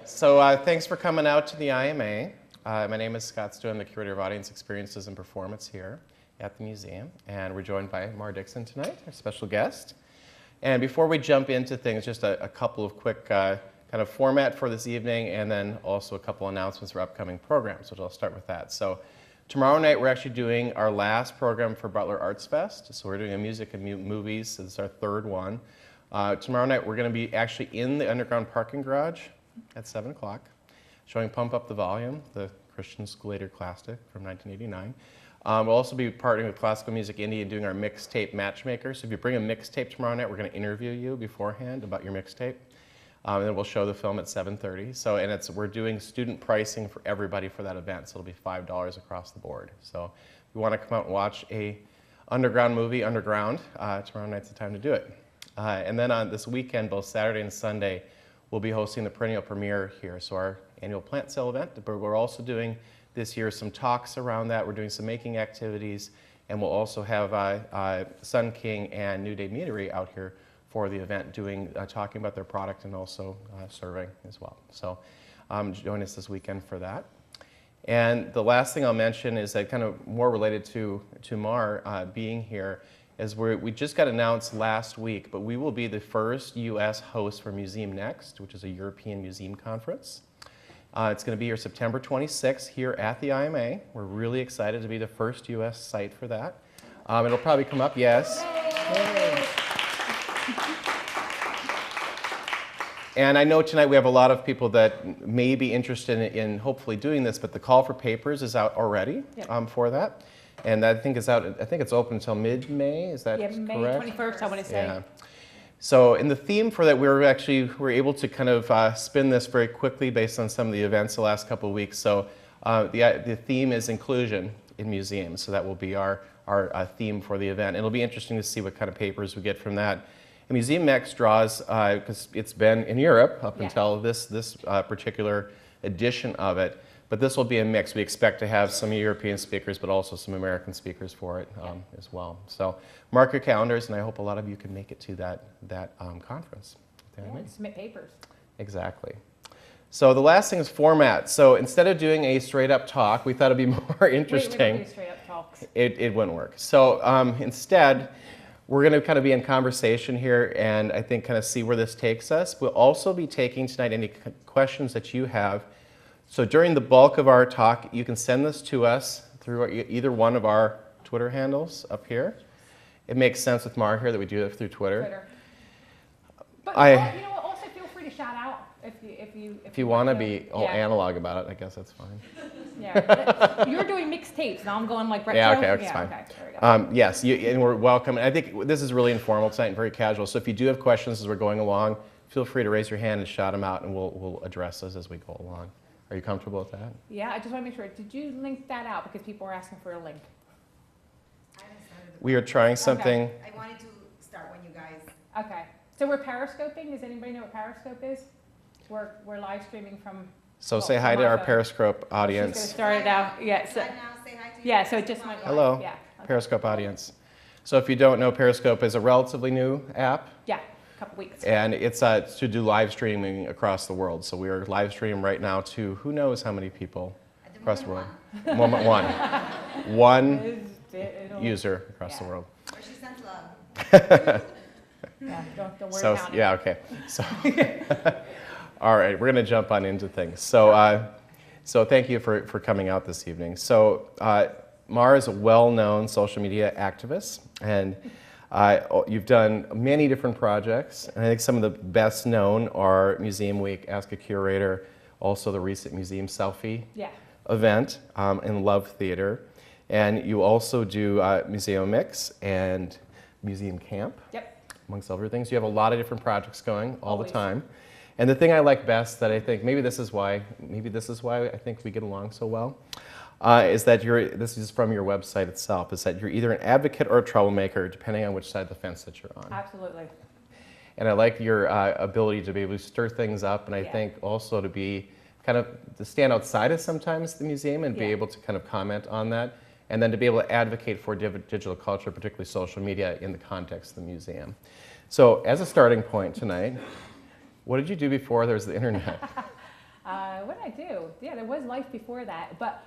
Thanks for coming out to the IMA. My name is Scott Stu. I'm the Curator of Audience Experiences and Performance here at the museum. And we're joined by Dixon tonight, our special guest. And before we jump into things, just a couple of quick kind of format for this evening, and then also a couple announcements for upcoming programs, which I'll start with that. So tomorrow night, we're actually doing our last program for Butler Arts Fest. So we're doing a music and movies. So this is our third one. Tomorrow night, we're going to be actually in the underground parking garage at 7 o'clock, showing Pump Up the Volume, the Christian School-Aided classic from 1989. We'll also be partnering with Classical Music Indie and doing our mixtape matchmaker. So if you bring a mixtape tomorrow night, we're going to interview you beforehand about your mixtape. And then we'll show the film at 7:30. So, and we're doing student pricing for everybody for that event. So it'll be $5 across the board. So if you want to come out and watch a underground movie, Underground, tomorrow night's the time to do it. And then on this weekend, both Saturday and Sunday, we'll be hosting the perennial premiere here, so our annual plant sale event. But we're also doing this year some talks around that. We're doing some making activities, and we'll also have Sun King and New Day Meadery out here for the event, talking about their product and also serving as well. So join us this weekend for that. And the last thing I'll mention is that kind of more related to Mar being here, is we just got announced last week, but we will be the first U.S. host for Museum Next, which is a European museum conference. It's going to be here September 26th here at the IMA. We're really excited to be the first U.S. site for that. It'll probably come up, yes. Yay. And I know tonight we have a lot of people that may be interested in hopefully doing this, but the call for papers is out already for that. And I think it's out. I think it's open until mid-May. Is that correct? May 21st, I want to say. Yeah. So, in the theme for that, we're able to kind of spin this very quickly based on some of the events the last couple of weeks. So, the theme is inclusion in museums. So that will be our theme for the event. And it'll be interesting to see what kind of papers we get from that. And Museum Next draws, because it's been in Europe up until this particular edition of it. But this will be a mix. We expect to have some European speakers, but also some American speakers for it as well. So mark your calendars, and I hope a lot of you can make it to that conference. Submit papers. Exactly. So the last thing is format. So instead of doing a straight-up talk, we thought it'd be more interesting. We don't do straight-up talks. It wouldn't work. So instead, we're going to kind of be in conversation here, and I think kind of see where this takes us. We'll also be taking tonight any questions that you have. So during the bulk of our talk, you can send this to us through either one of our Twitter handles up here. It makes sense with Mar here that we do it through Twitter. But you know what? Also, feel free to shout out if you want to be analog about it. I guess that's fine. Yeah, you're doing mixtapes, and I'm going like retro. Yeah, okay, that's fine. Okay, there we go. Yes, and we're welcome. And I think this is really informal tonight and very casual. So if you do have questions as we're going along, feel free to raise your hand and shout them out, and we'll address those as we go along. Are you comfortable with that? Yeah, I just want to make sure. Did you link that out? Because people are asking for a link. We are trying something. Okay. I wanted to start when you guys. Okay. So we're periscoping. Does anybody know what Periscope is? We're live streaming from. So say hi to our Periscope audience. She's going to start it out. Yeah. So, now say hi to you. Yeah. So it just went live. Hello. Yeah. Okay. Periscope audience. So if you don't know, Periscope is a relatively new app. Yeah. Couple weeks. And it's to do live streaming across the world. So we are live streaming right now to who knows how many people across the world. Moment one user across the world. Or she sends love. Yeah, don't worry so, about it. Yeah, okay. So, all right, we're going to jump on into things. So, so thank you for coming out this evening. So, Mar is a well-known social media activist, and you've done many different projects, and I think some of the best known are Museum Week, AskACurator, also the recent Museum Selfie event in Love Theater. And you also do MuseoMix and MuseumCamp, amongst other things. You have a lot of different projects going all the time. And the thing I like best that I think, maybe this is why I think we get along so well, is that this is from your website itself, is that you're either an advocate or a troublemaker, depending on which side of the fence that you're on. Absolutely. And I like your ability to be able to stir things up, and I think also to be to stand outside of sometimes the museum and be able to kind of comment on that, and then to be able to advocate for digital culture, particularly social media, in the context of the museum. So as a starting point tonight, what did you do before there was the internet? What did I do? Yeah, there was life before that, but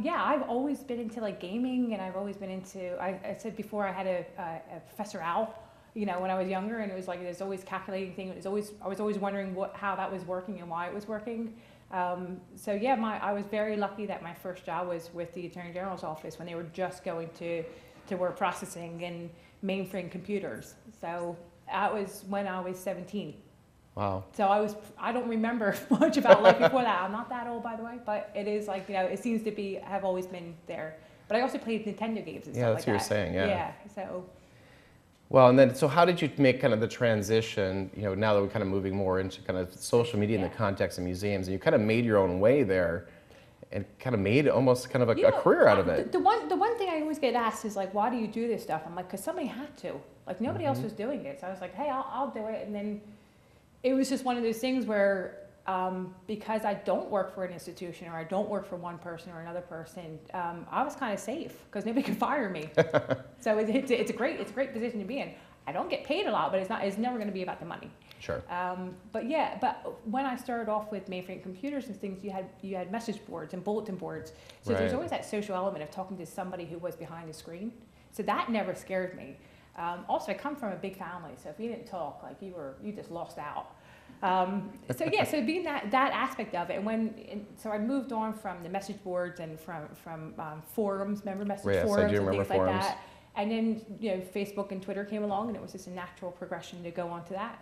yeah, I've always been into like gaming, and I've always been into. I said before I had a Professor Owl, you know, when I was younger, and it was like there's always calculating thing. I was always wondering how that was working and why it was working. So yeah, I was very lucky that my first job was with the Attorney General's office when they were just going to word processing and mainframe computers. So that was when I was 17. Wow. So I don't remember much about life before that. I'm not that old, by the way, but it is like, you know, it seems to have always been there. But I also played Nintendo games and stuff like that. Yeah, that's what you're saying, yeah. Yeah, so. Well, and then, so how did you make kind of the transition, you know, now that we're kind of moving more into kind of social media in the context of museums, and you kind of made your own way there and kind of made almost kind of a career out of it. The one thing I always get asked is like, why do you do this stuff? I'm like, because somebody had to. Like, nobody else was doing it. So I was like, hey, I'll do it. And then it was just one of those things where because I don't work for an institution, or I don't work for one person or another person, I was kind of safe because nobody could fire me. So it's a great position to be in. I don't get paid a lot, but it's never going to be about the money. Sure. But yeah, but when I started off with mainframe computers and things, you had message boards and bulletin boards. So Right. there's always that social element of talking to somebody who was behind the screen. So that never scared me. Also, I come from a big family, so if you didn't talk, like you just lost out. So yeah, so being that aspect of it, and so I moved on from the message boards and from forums, remember message Yes, forums I do and remember things like forums. that. And then, you know, Facebook and Twitter came along, and it was just a natural progression to go on to that.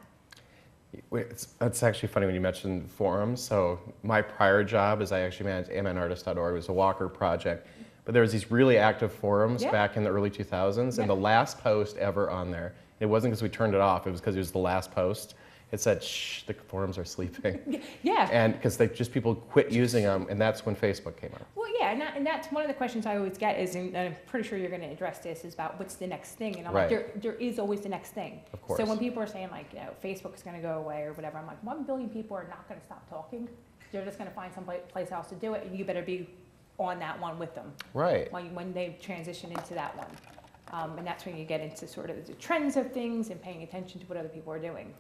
It's actually funny when you mentioned forums. So my prior job is I actually managed AMNartist.org. It was a Walker project. But there was these really active forums back in the early 2000s, and the last post ever on there, it wasn't because we turned it off, it was because it was the last post. It said, shh, the forums are sleeping. Yeah. And because people quit using them, and that's when Facebook came out. Well, yeah, and that's one of the questions I always get is, and I'm pretty sure you're going to address this, is about what's the next thing. And I'm Right. like, there is always the next thing. Of course. So when people are saying like, you know, Facebook is going to go away or whatever, I'm like, 1 billion people are not going to stop talking. They're just going to find some place else to do it, and you better be on that one with them. Right. When they transition into that one. And that's when you get into sort of the trends of things and paying attention to what other people are doing.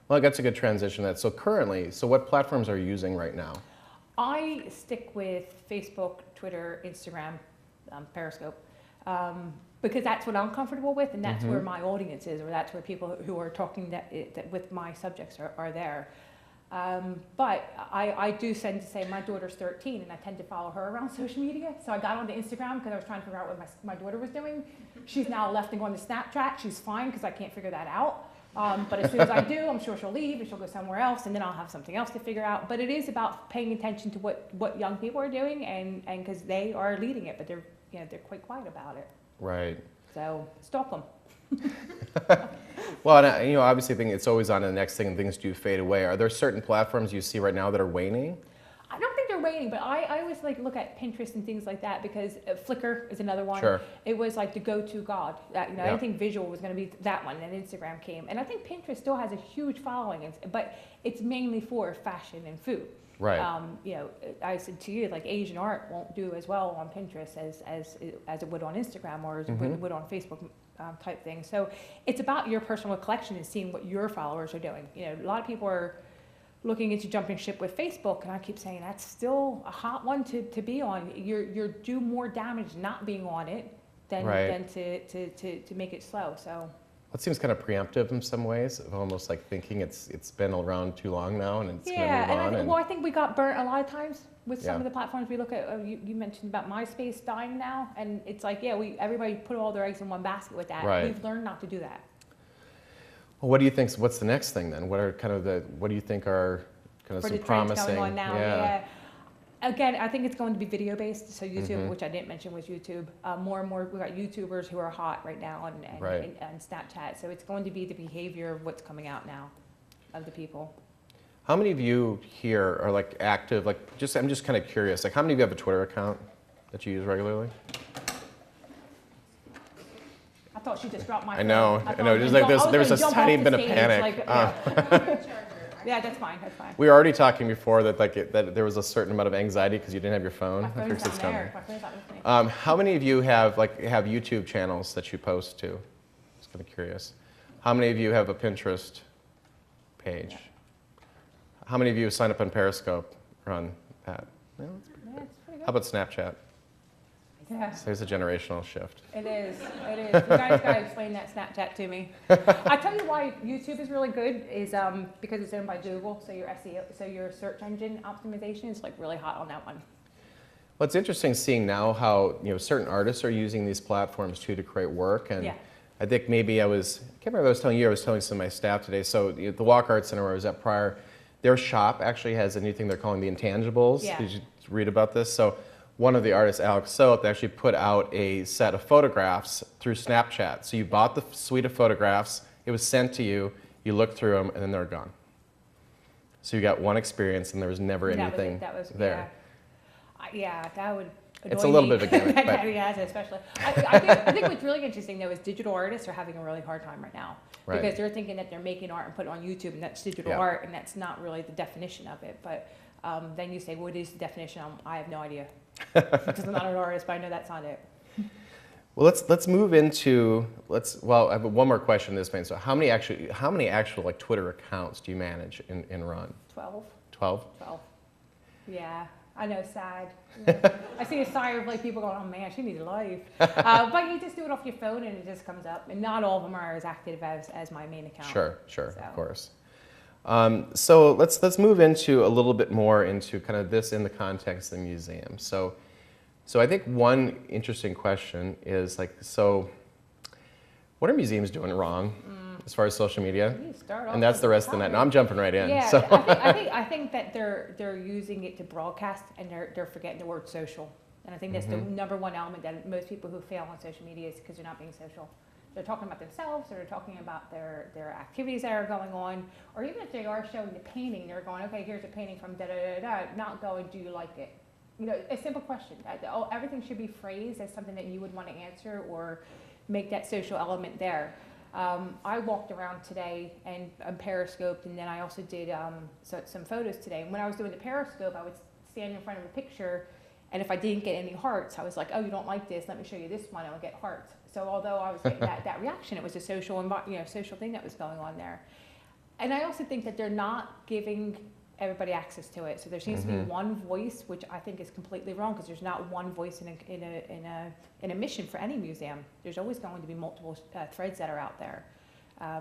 Well, that's a good transition. So currently, what platforms are you using right now? I stick with Facebook, Twitter, Instagram, Periscope, because that's what I'm comfortable with, and that's where my audience is, or that's where people who are talking that with my subjects are there. But I do tend to say my daughter's 13, and I tend to follow her around social media. So I got onto Instagram because I was trying to figure out what my daughter was doing. She's now left and gone to Snapchat. She's fine because I can't figure that out. But as soon as I do, I'm sure she'll leave and she'll go somewhere else, and then I'll have something else to figure out. But it is about paying attention to what young people are doing, and because they are leading it, but they're quite quiet about it. Right. So stalk them. Well, and, obviously, I think it's always on to the next thing, and things do fade away. Are there certain platforms you see right now that are waning? I don't think they're waning, but I always look at Pinterest and things like that, because Flickr is another one. Sure. It was like the go-to god. I didn't think visual was going to be that one, and Instagram came. And I think Pinterest still has a huge following, but it's mainly for fashion and food. Right. I said to you, like, Asian art won't do as well on Pinterest as it would on Instagram, or as it would on Facebook type thing. So it's about your personal collection and seeing what your followers are doing. A lot of people are looking into jumping ship with Facebook, and I keep saying that's still a hot one to be on. You're do more damage not being on it than to make it slow. So it seems kind of preemptive in some ways, of almost like thinking it's been around too long now and it's going to move on. I think we got burnt a lot of times with some of the platforms we look at. You mentioned about MySpace dying now, and it's like, everybody put all their eggs in one basket with that. Right. We've learned not to do that. Well, what do you think? What's the next thing then? What do you think are kind of For some the trends promising? going on now, yeah. Again, I think it's going to be video based. So YouTube, which I didn't mention was YouTube. More and more, we've got YouTubers who are hot right now, and Snapchat. So it's going to be the behavior of what's coming out now of the people. How many of you here are like active? I'm just kind of curious. Like, how many of you have a Twitter account that you use regularly? I thought she just dropped my I know. phone. Just like there's a tiny bit of panic. Yeah, that's fine. That's fine. We were already talking before that there was a certain amount of anxiety because you didn't have your phone. My phone's not there. My phone's not with me. How many of you have YouTube channels that you post to? Just kind of curious. How many of you have a Pinterest page? How many of you sign up on Periscope run that. Well, Yeah, it's pretty how good. about Snapchat? Yeah. So there's a generational shift. It is. It is. You guys gotta explain that Snapchat to me. I tell you why YouTube is really good is because it's owned by Google, so your SEO, so your search engine optimization is like really hot on that one. Well, it's interesting seeing now how certain artists are using these platforms too to create work, and Yeah. I think maybe I can't remember what I was telling you. I was telling some of my staff today. So the Walk Art Center where I was at prior, their shop actually has a new thing they're calling the intangibles. Yeah. Did you read about this? So one of the artists, Alex Silk, actually put out a set of photographs through Snapchat. So you bought the suite of photographs, it was sent to you, you looked through them, and then they're gone. So you got one experience, and there was never anything there. Yeah, that would annoy It's a little me. bit of a gimmick, but Yeah, especially. I think what's really interesting though is digital artists are having a really hard time right now Right. because they're thinking that they're making art and put it on YouTube and that's digital Yeah. art and that's not really the definition of it. But then you say, what is the definition? I have no idea because I'm not an artist, but I know that's not it. well, let's move into well, I have one more question in this vein. So how many actual like Twitter accounts do you manage in Run? 12. 12? 12. Yeah, I know, sad. I see a sigh of like people going, oh man, she needs a life. But you just do it off your phone and it just comes up. And not all of them are as active as my main account. Sure, So. of course. So let's move into a little bit more into kind of this in the context of the museum. So I think one interesting question is like, so what are museums doing wrong as far as social media? You start off And that's with the rest of the night. No, I'm jumping right in. Yeah, So. I think that they're using it to broadcast and they're forgetting the word social. And I think that's the number one element that most people who fail on social media is because they're not being social. They're talking about themselves, or they're talking about their activities that are going on, or even if they are showing the painting, they're going, okay, here's a painting from da da da da, not going, do you like it? You know, a simple question. Everything should be phrased as something that you would want to answer or make that social element there. I walked around today and periscoped, and then I also did some photos today. And when I was doing the periscope, I would stand in front of a picture, and if I didn't get any hearts, I was like, oh, you don't like this, let me show you this one, I'll get hearts. So although I was getting that reaction, it was a social thing that was going on there. And I also think that they're not giving everybody access to it. So there seems to be one voice, which I think is completely wrong, because there's not one voice in a mission for any museum. There's always going to be multiple threads that are out there.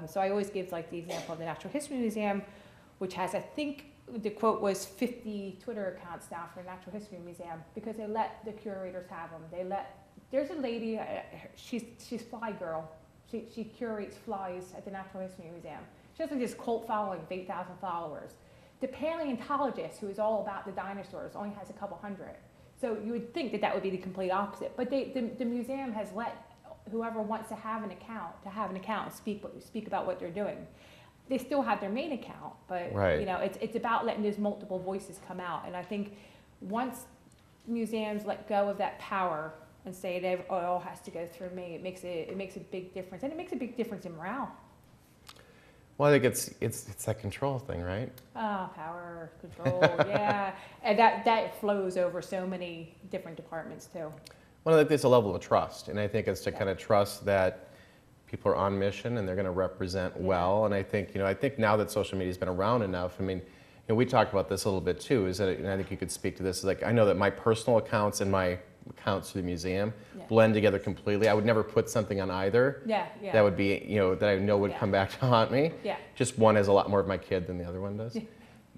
So I always give like the example of the Natural History Museum, which has, I think the quote was 50 Twitter accounts now for the Natural History Museum, because they let the curators have them. There's a lady, she's Fly Girl. She curates flies at the Natural History Museum. She has like this cult following of 8,000 followers. The paleontologist, who is all about the dinosaurs, only has a couple hundred. So you would think that would be the complete opposite. But the museum has let whoever wants to have an account and speak about what they're doing. They still have their main account, but Right. you know, it's about letting those multiple voices come out. And I think once museums let go of that power and say it all has to go through me, it makes a big difference, and it makes a big difference in morale. Well, I think it's that control thing, right? Power, control, yeah. And that flows over so many different departments too. Well, I think there's a level of trust, and I think it's to kind of trust that people are on mission and they're going to represent well. And I think now that social media's been around enough, I mean, we talked about this a little bit too, is that, and I think you could speak to this, is like, I know that my personal accounts and my accounts to the museum blend together completely. I would never put something on either. Yeah. That would be, that I know would come back to haunt me. Yeah. Just one has a lot more of my kid than the other one does.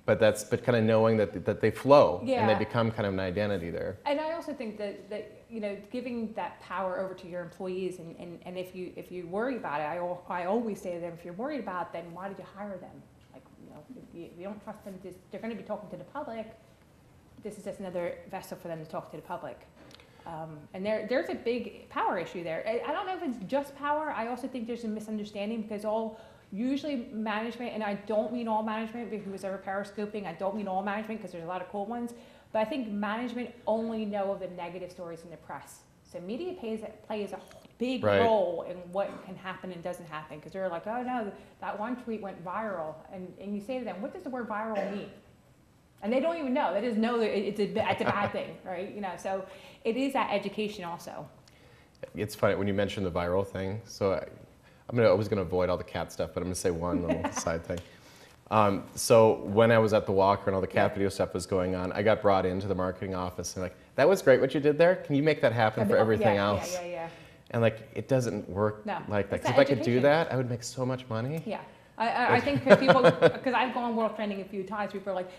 But kind of knowing that they flow and they become kind of an identity there. And I also think that giving that power over to your employees, and if you worry about it, I always say to them, if you're worried about it, then why did you hire them? Like, if you don't trust them, they're going to be talking to the public. This is just another vessel for them to talk to the public. And there's a big power issue there. I don't know if it's just power. I also think there's a misunderstanding, because usually management, and I don't mean all management, because who's ever periscoping, I don't mean all management, because there's a lot of cool ones, but I think management only know of the negative stories in the press. So media plays a big role in what can happen and doesn't happen, because they're like, oh no, that one tweet went viral, and you say to them, what does the word viral mean? And they don't even know. They just know that it's a bad thing, right? So it is that education also. It's funny when you mentioned the viral thing. So I was going to avoid all the cat stuff, but I'm going to say one little side thing. So when I was at the Walker and all the cat video stuff was going on, I got brought into the marketing office and like, that was great what you did there. Can you make that happen for everything else? Yeah. And like, it doesn't work like that. It's Because if I could do that, I would make so much money. Yeah, I think because I've gone world trending a few times, people are like,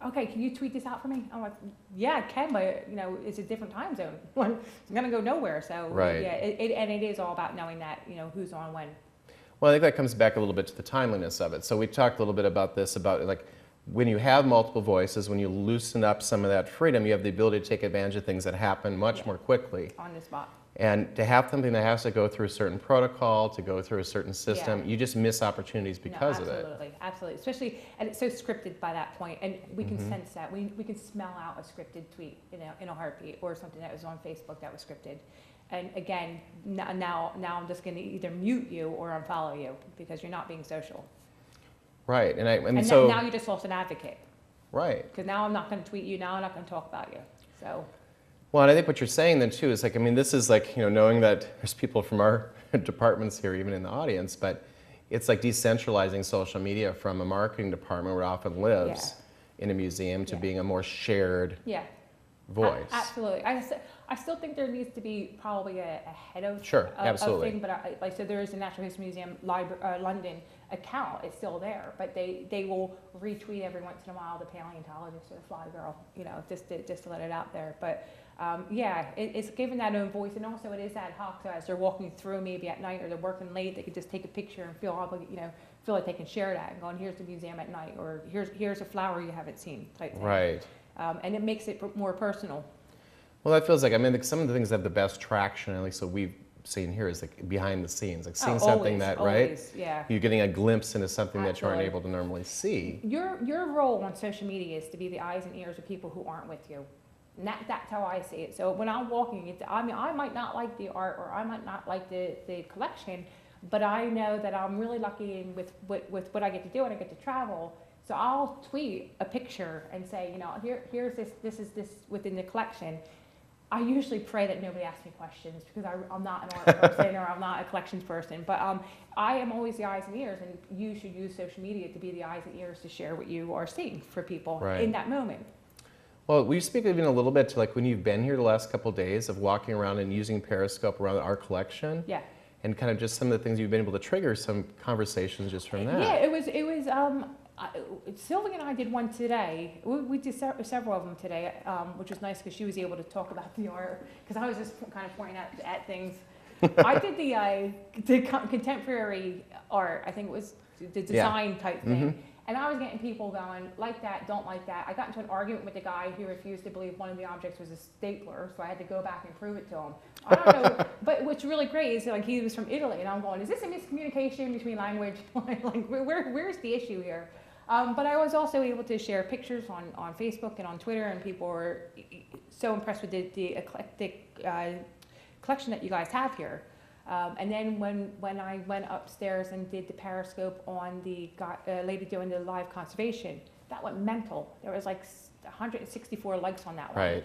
okay, can you tweet this out for me? I'm like, yeah, I can, but it's a different time zone. I'm gonna go nowhere. So right. yeah, it is all about knowing that, who's on when. Well, I think that comes back a little bit to the timeliness of it. So we talked a little bit about this, about like when you have multiple voices, when you loosen up some of that freedom, you have the ability to take advantage of things that happen much more quickly. On the spot. And to have something that has to go through a certain protocol, to go through a certain system, you just miss opportunities because of it. Absolutely. Especially, and it's so scripted by that point, and we can sense that. We can smell out a scripted tweet in a heartbeat, or something that was on Facebook that was scripted. And again, now I'm just going to either mute you or unfollow you because you're not being social. Right, and so now you just lost an advocate. Right. Because now I'm not going to tweet you. Now I'm not going to talk about you. So. Well, and I think what you're saying then too is like, I mean, this is like, knowing that there's people from our departments here, even in the audience, but it's like decentralizing social media from a marketing department where it often lives in a museum to being a more shared voice. Absolutely. I still think there needs to be probably a head of absolutely. Thing, but so there is a Natural History Museum London account. It's still there, but they will retweet every once in a while the paleontologist or the fly girl, just to let it out there. But it's giving that own voice, and also it is ad hoc. So as they're walking through, maybe at night or they're working late, they could just take a picture and feel like they can share that and go, here's the museum at night, or here's a flower you haven't seen type thing. Right. And it makes it more personal. Well, that feels like, some of the things that have the best traction, at least what we've seen here, is like behind the scenes, like seeing something that, right? Yeah. You're getting a glimpse into something that you aren't able to normally see. Your role on social media is to be the eyes and ears of people who aren't with you. And that's how I see it. So when I'm walking, I might not like the art, or I might not like the collection, but I know that I'm really lucky with what I get to do, and I get to travel. So I'll tweet a picture and say, here's this is within the collection. I usually pray that nobody asks me questions because I'm not an art person or I'm not a collections person. But I am always the eyes and ears, and you should use social media to be the eyes and ears to share what you are seeing for people in that moment. Well, will you speak even a little bit to like when you've been here the last couple of days of walking around and using Periscope around our collection? Yeah. And kind of just some of the things you've been able to trigger some conversations just from that. Yeah, it was Sylvia and I did one today. We did several of them today, which was nice because she was able to talk about the art, because I was just kind of pointing at things. I did the contemporary art. I think it was the design type thing. And I was getting people going, like that, don't like that. I got into an argument with the guy who refused to believe one of the objects was a stapler, so I had to go back and prove it to him. I don't know, but what's really great is like he was from Italy, and I'm going, is this a miscommunication between language? like where's the issue here? But I was also able to share pictures on Facebook and on Twitter, and people were so impressed with the eclectic collection that you guys have here. And then when I went upstairs and did the Periscope on the lady doing the live conservation, that went mental. There was like 164 likes on that one. Right.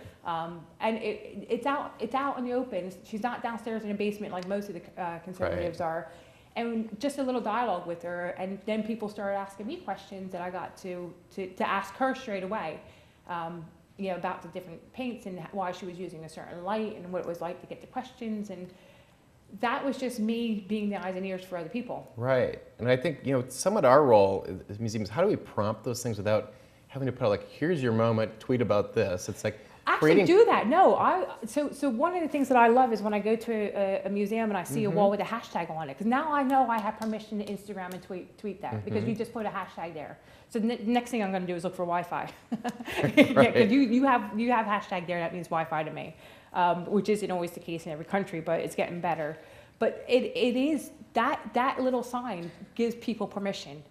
And it's out in the open. She's not downstairs in a basement like most of the conservatives are. And just a little dialogue with her, and then people started asking me questions that I got to ask her straight away. About the different paints and why she was using a certain light and what it was like to get the questions, and that was just me being the eyes and ears for other people. Right. And I think, somewhat our role as museums, how do we prompt those things without having to put like, here's your moment, tweet about this. It's like actually do that. No, so one of the things that I love is when I go to a museum and I see a wall with a hashtag on it, because now I know I have permission to Instagram and tweet that because you just put a hashtag there. So the next thing I'm going to do is look for Wi-Fi. Because you have hashtag there, that means Wi-Fi to me. Which isn't always the case in every country, but it's getting better. But it is that little sign gives people permission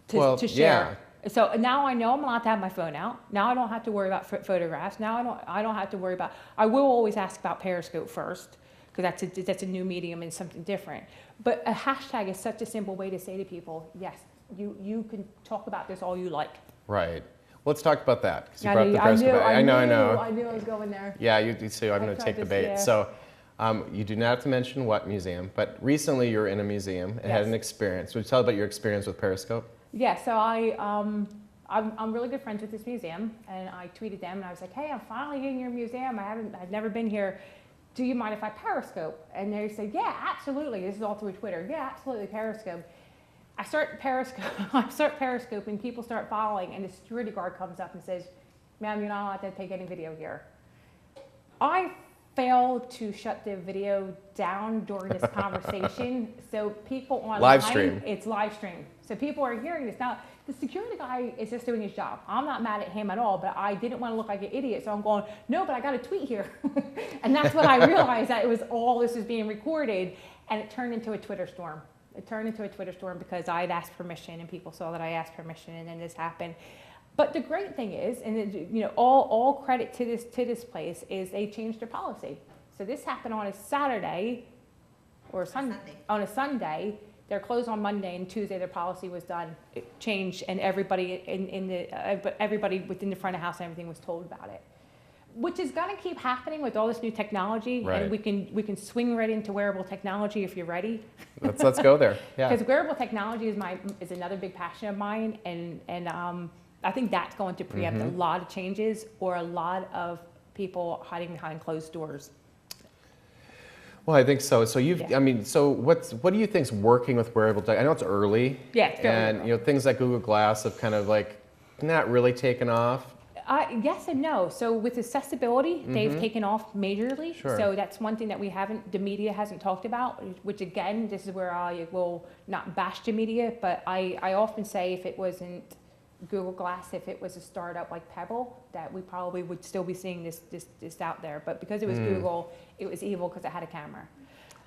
to share. Yeah. So now I know I'm allowed to have my phone out. Now I don't have to worry about photographs. Now I don't have to worry about. I will always ask about Periscope first, because that's a new medium and something different. But a hashtag is such a simple way to say to people, yes, you can talk about this all you like. Right. Let's talk about that, because you brought the Periscope. I know. I knew I was going there. Yeah, you so I'm going to take the bait. Yeah. So you do not have to mention what museum, but recently you were in a museum and had an experience. Would you tell about your experience with Periscope? Yeah, so I'm really good friends with this museum, and I tweeted them, and I was like, hey, I'm finally in your museum. I've never been here. Do you mind if I Periscope? And they said, yeah, absolutely. This is all through Twitter. Yeah, absolutely, Periscope. I start Periscoping, people start following, and the security guard comes up and says, ma'am, you're not allowed to take any video here. I failed to shut the video down during this conversation, so people online, live stream. It's live stream. So people are hearing this. Now, the security guy is just doing his job. I'm not mad at him at all, but I didn't want to look like an idiot, so I'm going, no, but I got a tweet here. And that's when I realized that this was being recorded, and it turned into a Twitter storm. It turned into a Twitter storm because I had asked permission, and people saw that I asked permission, and then this happened. But the great thing is, and you know, all credit to this place is they changed their policy. So this happened on a Saturday, or on a Sunday. They're closed on Monday, and Tuesday their policy was done. It changed, and everybody everybody within the front of house and everything was told about it. Which is going to keep happening with all this new technology, right. And we can swing right into wearable technology if you're ready. Let's go there. Yeah. Because wearable technology is another big passion of mine, and I think that's going to preempt a lot of changes or a lot of people hiding behind closed doors. Well, I think so. So I mean, so what do you think's working with wearable tech? I know it's early. Yeah, it's very and early. you know, things like Google Glass have kind of like not really taken off. Yes and no. So with accessibility, they've taken off majorly. Sure. So that's one thing that the media hasn't talked about, which again, this is where I will not bash the media, but I often say if it wasn't Google Glass, if it was a startup like Pebble, that we probably would still be seeing this out there. But because it was Google, it was evil because it had a camera.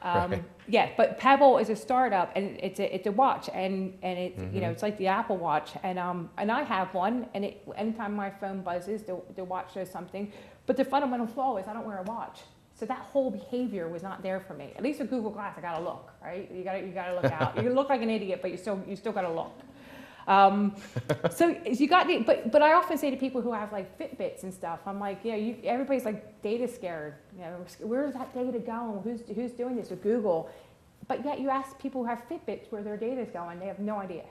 Right. Yeah, but Pebble is a startup, and it's a watch, and it's you know, it's like the Apple Watch, and I have one, and anytime my phone buzzes, the watch does something. But the fundamental flaw is I don't wear a watch, so that whole behavior was not there for me. At least with Google Glass, I gotta look, right? You gotta look out. You look like an idiot, but you still gotta look. So you got but I often say to people who have like Fitbits and stuff, I'm like, yeah, everybody's like data scared. You know, where's that data going? Who's doing this with Google? But yet you ask people who have Fitbits where their data is going, they have no idea.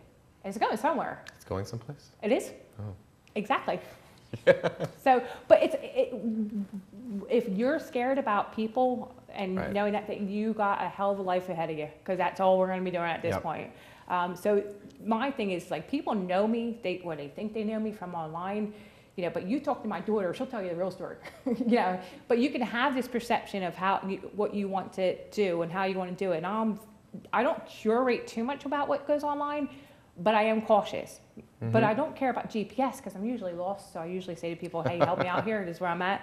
And it's going somewhere. It's going someplace. It is. Oh. Exactly. So, but if you're scared about people and right. knowing that you got a hell of a life ahead of you, because that's all we're going to be doing at this point. So my thing is like people know me, they think they know me from online, you know, but you talk to my daughter, she'll tell you the real story, you know, but you can have this perception of what you want to do and how you want to do it. And I don't curate too much about what goes online, but I am cautious. But I don't care about GPS because I'm usually lost. So I usually say to people, hey, help me out here. This is where I'm at.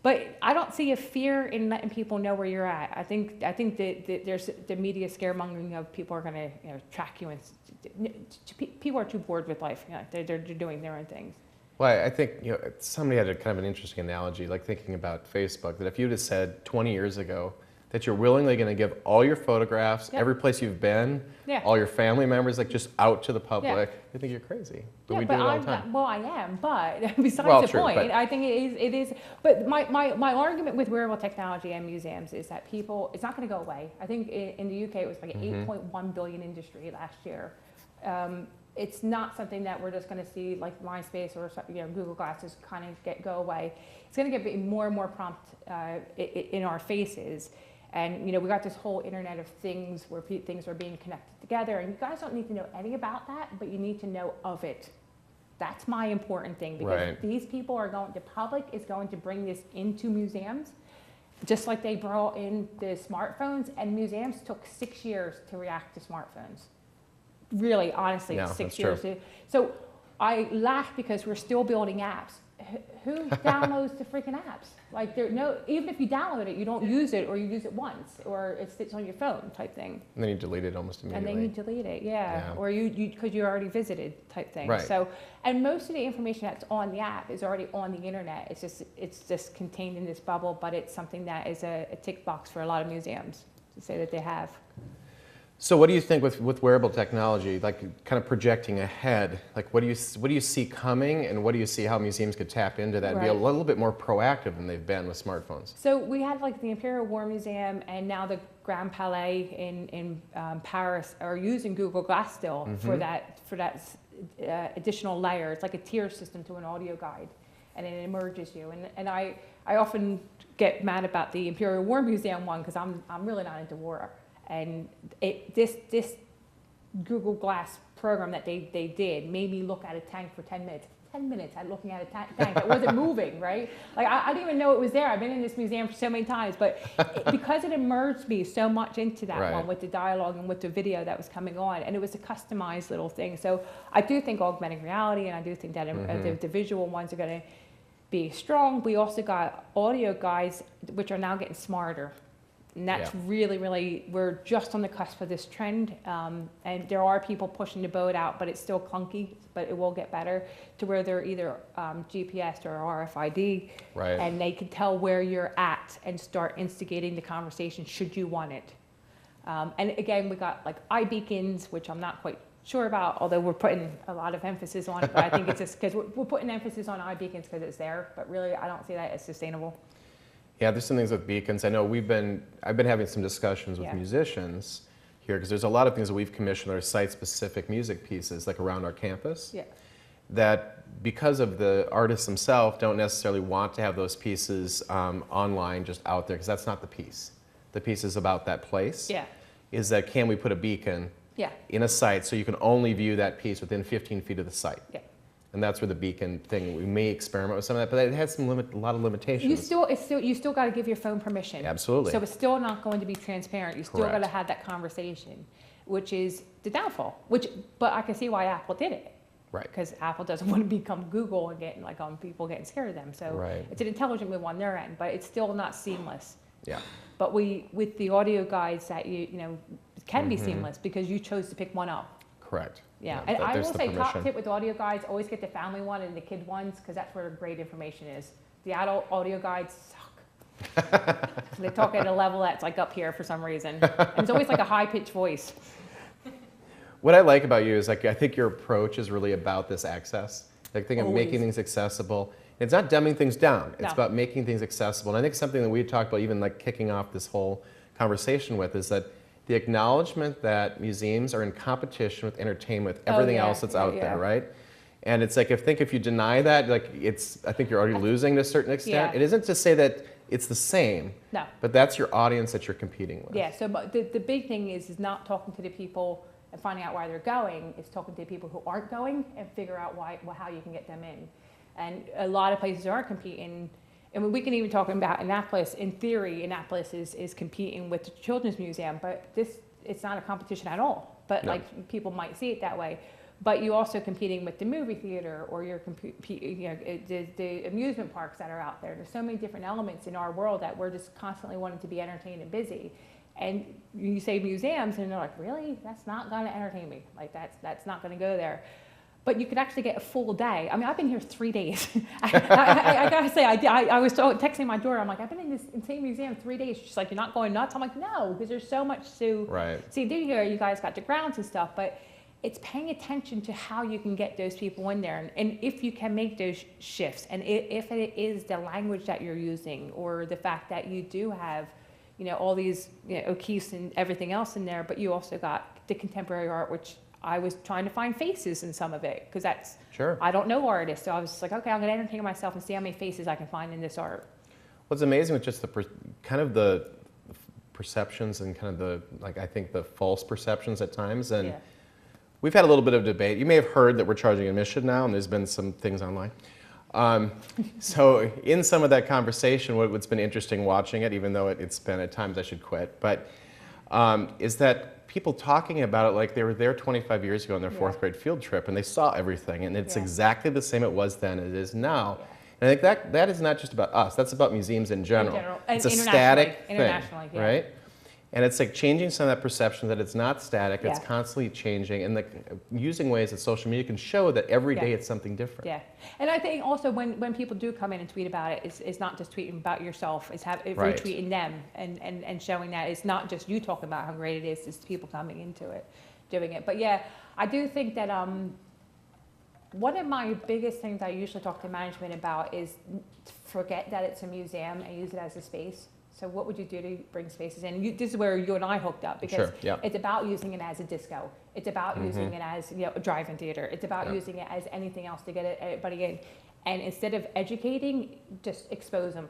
But I don't see a fear in letting people know where you're at. I think that there's the media scaremongering of people are going to track you, and people are too bored with life. You know, they're doing their own things. Well, I think somebody had a kind of an interesting analogy, like thinking about Facebook. That if you'd have said 20 years ago that you're willingly going to give all your photographs, every place you've been, all your family members, like just out to the public, I think you're crazy. But we do it all the time. Well, I am, but besides the point, I think it is. But my argument with wearable technology and museums is that it's not going to go away. I think in the UK it was like an 8.1 billion industry last year. It's not something that we're just going to see like MySpace or Google Glasses kind of go away. It's going to get more and more prompt in our faces. And we got this whole Internet of Things where things are being connected together, and you guys don't need to know any about that, but you need to know of it. That's my important thing, because these people the public is going to bring this into museums, just like they brought in the smartphones, and museums took 6 years to react to smartphones. Really, honestly, 6 years. So I laugh because we're still building apps. Who downloads the freaking apps? Like even if you download it, you don't use it, or you use it once, or it sits on your phone type thing. And then you delete it almost immediately. And then you delete it, or you because you already visited type thing. Right. So, and most of the information that's on the app is already on the internet. It's just contained in this bubble, but it's something that is a tick box for a lot of museums to say that they have. So what do you think with wearable technology, like kind of projecting ahead, like what do you see coming, and what do you see how museums could tap into that and be a Right. little bit more proactive than they've been with smartphones? So we had like the Imperial War Museum and now the Grand Palais in Paris are using Google Glass still for that additional layer. It's like a tier system to an audio guide, and it immerses you. And I often get mad about the Imperial War Museum one because I'm really not into war. And this Google Glass program that they did made me look at a tank for 10 minutes. 10 minutes at looking at a tank that wasn't moving, right? Like I didn't even know it was there. I've been in this museum for so many times, but because it immersed me so much into that one with the dialogue and with the video that was coming on, and it was a customized little thing. So I do think augmented reality, and I do think that the visual ones are going to be strong. We also got audio guides, which are now getting smarter. And that's really, we're just on the cusp of this trend. And there are people pushing the boat out, but it's still clunky, but it will get better to where they're either GPS or RFID. Right. And they can tell where you're at and start instigating the conversation should you want it. And again, we got like iBeacons, which I'm not quite sure about, although we're putting a lot of emphasis on it. But I think it's just because we're putting emphasis on iBeacons because it's there. But really, I don't see that as sustainable. Yeah, there's some things with beacons. I know I've been having some discussions with musicians here because there's a lot of things that we've commissioned that are site-specific music pieces, like around our campus, that because of the artists themselves don't necessarily want to have those pieces online, just out there, because that's not the piece. The piece is about that place. Is that can we put a beacon in a site so you can only view that piece within 15 feet of the site? And that's where the beacon thing, we may experiment with some of that, but it has a lot of limitations. You still got to give your phone permission. Absolutely. So it's still not going to be transparent. You still got to have that conversation, which is the downfall. But I can see why Apple did it. Right. Because Apple doesn't want to become Google and getting like on people getting scared of them. So it's an intelligent move on their end, but it's still not seamless. Yeah. But with the audio guides that you know can be seamless because you chose to pick one up. Correct. Yeah, and I will say top tip with audio guides, always get the family one and the kid ones because that's where great information is. The adult audio guides suck. They talk at a level that's like up here for some reason. And it's always like a high-pitched voice. What I like about you is like I think your approach is really about this access. Like thinking of making things accessible. It's not dumbing things down. It's about making things accessible. And I think something that we talked about even like kicking off this whole conversation with is that the acknowledgement that museums are in competition with entertainment, with everything else that's out there, right? And it's like, if you deny that, like I think you're already losing to a certain extent. It isn't to say that it's the same, but that's your audience that you're competing with. Yeah, so the big thing is not talking to the people and finding out why they're going. It's talking to the people who aren't going and figure out how you can get them in. And a lot of places are competing. I mean, we can even talk about Annapolis. In theory, Annapolis is competing with the Children's Museum, but it's not a competition at all. But like people might see it that way. But you're also competing with the movie theater, or you're the amusement parks that are out there. There's so many different elements in our world that we're just constantly wanting to be entertained and busy. And you say museums, and they're like, really? That's not going to entertain me. Like that's not going to go there. But you could actually get a full day. I mean, I've been here 3 days. I gotta say, I was texting my daughter. I'm like, I've been in this insane museum 3 days. She's like, you're not going nuts? I'm like, no, because there's so much to see do here. You guys got the grounds and stuff, but it's paying attention to how you can get those people in there, and if you can make those shifts, and if it is the language that you're using, or the fact that you do have, all these O'Keeffe's and everything else in there, but you also got the contemporary art, which I was trying to find faces in some of it, because that's, I don't know artists, so I was just like, okay, I'm going to entertain myself and see how many faces I can find in this art. What's amazing with just the perceptions and kind of I think the false perceptions at times, and we've had a little bit of debate. You may have heard that we're charging admission now, and there's been some things online. So in some of that conversation, what's been interesting watching it, even though it's been at times I should quit, but is that people talking about it like they were there 25 years ago on their 4th grade field trip and they saw everything, and it's exactly the same it was then as it is now. And I think that is not just about us, that's about museums in general. And it's a static thing, right? And it's like changing some of that perception that it's not static, it's Yeah. constantly changing, and using ways that social media can show that every day Yeah. it's something different. Yeah, and I think also when people do come in and tweet about it, it's not just tweeting about yourself, it's Right. retweeting them and showing that it's not just you talking about how great it is, it's people coming into it, doing it. But yeah, I do think that one of my biggest things I usually talk to management about is forget that it's a museum and use it as a space. So what would you do to bring spaces in? This is where you and I hooked up, because Sure, yeah. it's about using it as a disco. It's about using it as a drive-in theater. It's about using it as anything else to get everybody in. And instead of educating, just expose them.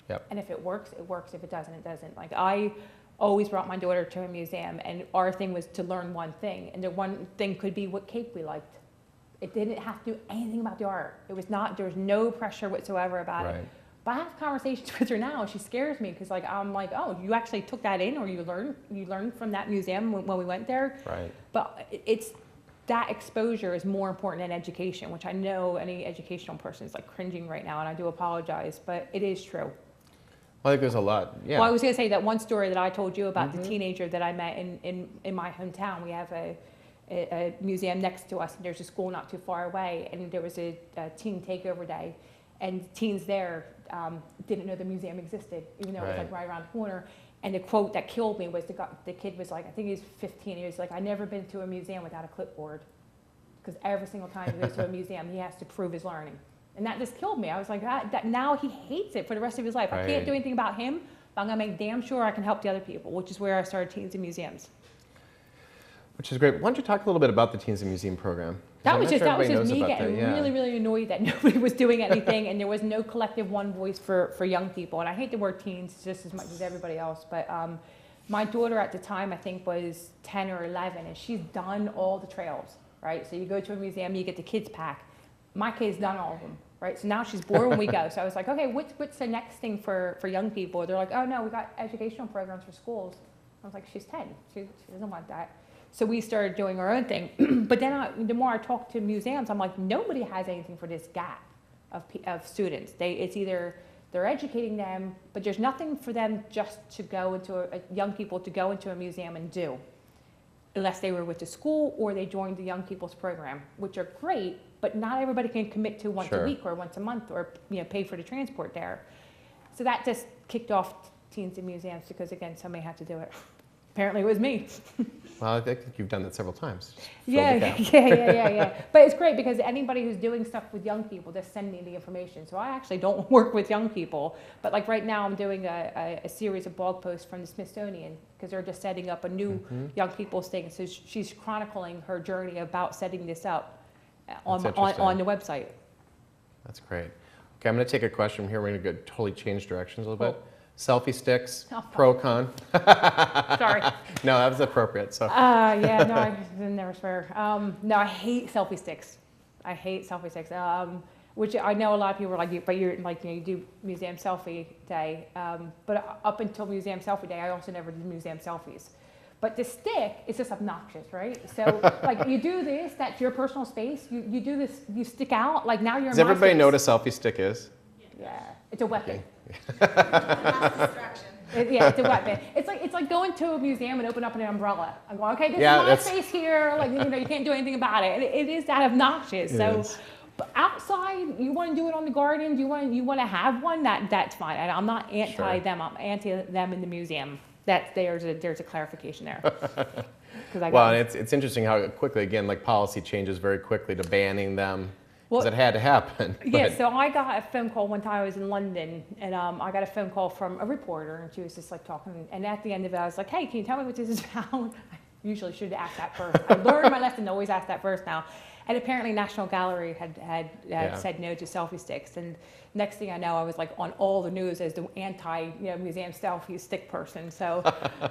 Yep. And if it works, it works. If it doesn't, it doesn't. Like I always brought my daughter to a museum, and our thing was to learn one thing. And the one thing could be what cake we liked. It didn't have to do anything about the art. It was not, there was no pressure whatsoever about it. But I have conversations with her now, and she scares me because I'm like, oh, you actually took that in, or you learned from that museum when we went there. Right. But it's that exposure is more important than education, which I know any educational person is like cringing right now, and I do apologize, but it is true. Well, I think there's a lot. Yeah. Well, I was going to say that one story that I told you about the teenager that I met in my hometown. We have a museum next to us, and there's a school not too far away, and there was a teen takeover day, and teens there didn't know the museum existed, even though it was like right around the corner. And the quote that killed me was the kid was like, I think he was 15, he was like, I've never been to a museum without a clipboard, because every single time he goes to a museum, he has to prove his learning. And that just killed me. I was like, that now he hates it for the rest of his life. I can't do anything about him, but I'm gonna make damn sure I can help the other people, which is where I started Teens in Museums. Which is great. Why don't you talk a little bit about the Teens in Museum program? That was just me getting really, really annoyed that nobody was doing anything, and there was no collective one voice for young people. And I hate the word teens just as much as everybody else, but my daughter at the time, I think, was 10 or 11, and she's done all the trails, right? So you go to a museum, you get the kids pack. My kid's done all of them, right? So now she's bored when we go. So I was like, okay, what's the next thing for young people? They're like, oh no, we got educational programs for schools. I was like, she's 10, she doesn't want that. So we started doing our own thing. But then the more I talk to museums, I'm like, nobody has anything for this gap of students. It's either they're educating them, but there's nothing for them just to go into young people to go into a museum and do, unless they were with the school or they joined the young people's program, which are great, but not everybody can commit to once a week or once a month, or pay for the transport there. So that just kicked off Teens in Museums, because again, somebody had to do it. Apparently it was me. Well, I think you've done that several times. Yeah. But it's great because anybody who's doing stuff with young people, just send me the information. So I actually don't work with young people, but like right now I'm doing a series of blog posts from the Smithsonian, because they're just setting up a new young people's thing. So she's chronicling her journey about setting this up on the website. That's great. Okay, I'm going to take a question from here. We're going to go totally change directions a little bit. Selfie sticks, pro, con. Sorry. No, that was appropriate. So. Yeah, no, I never swear. No, I hate selfie sticks. I hate selfie sticks. Which I know a lot of people are like, but you're like, you do museum selfie day. But up until museum selfie day, I also never did museum selfies. But the stick is just obnoxious, right? So like you do this, that's your personal space. You do this, you stick out. Like now you're. Does everybody know what a selfie stick is? Yeah, it's a weapon. Distraction. It's a weapon. It's like going to a museum and open up an umbrella. I'm going, okay, this is my space here. Like you can't do anything about it. It is that obnoxious. But outside, you want to do it on the garden. You want to have one. That's fine. And I'm not anti them. I'm anti them in the museum. There's a clarification there. Well, and it's interesting how quickly, again, like policy changes very quickly to banning them. Because it had to happen. Yeah, so I got a phone call one time. I was in London, and I got a phone call from a reporter, and she was just like talking. And at the end of it, I was like, "Hey, can you tell me what this is about?" I usually should have asked that first. I learned my lesson to always ask that first now. And apparently, National Gallery had said no to selfie sticks. And next thing I know, I was like on all the news as the anti-museum selfie stick person. So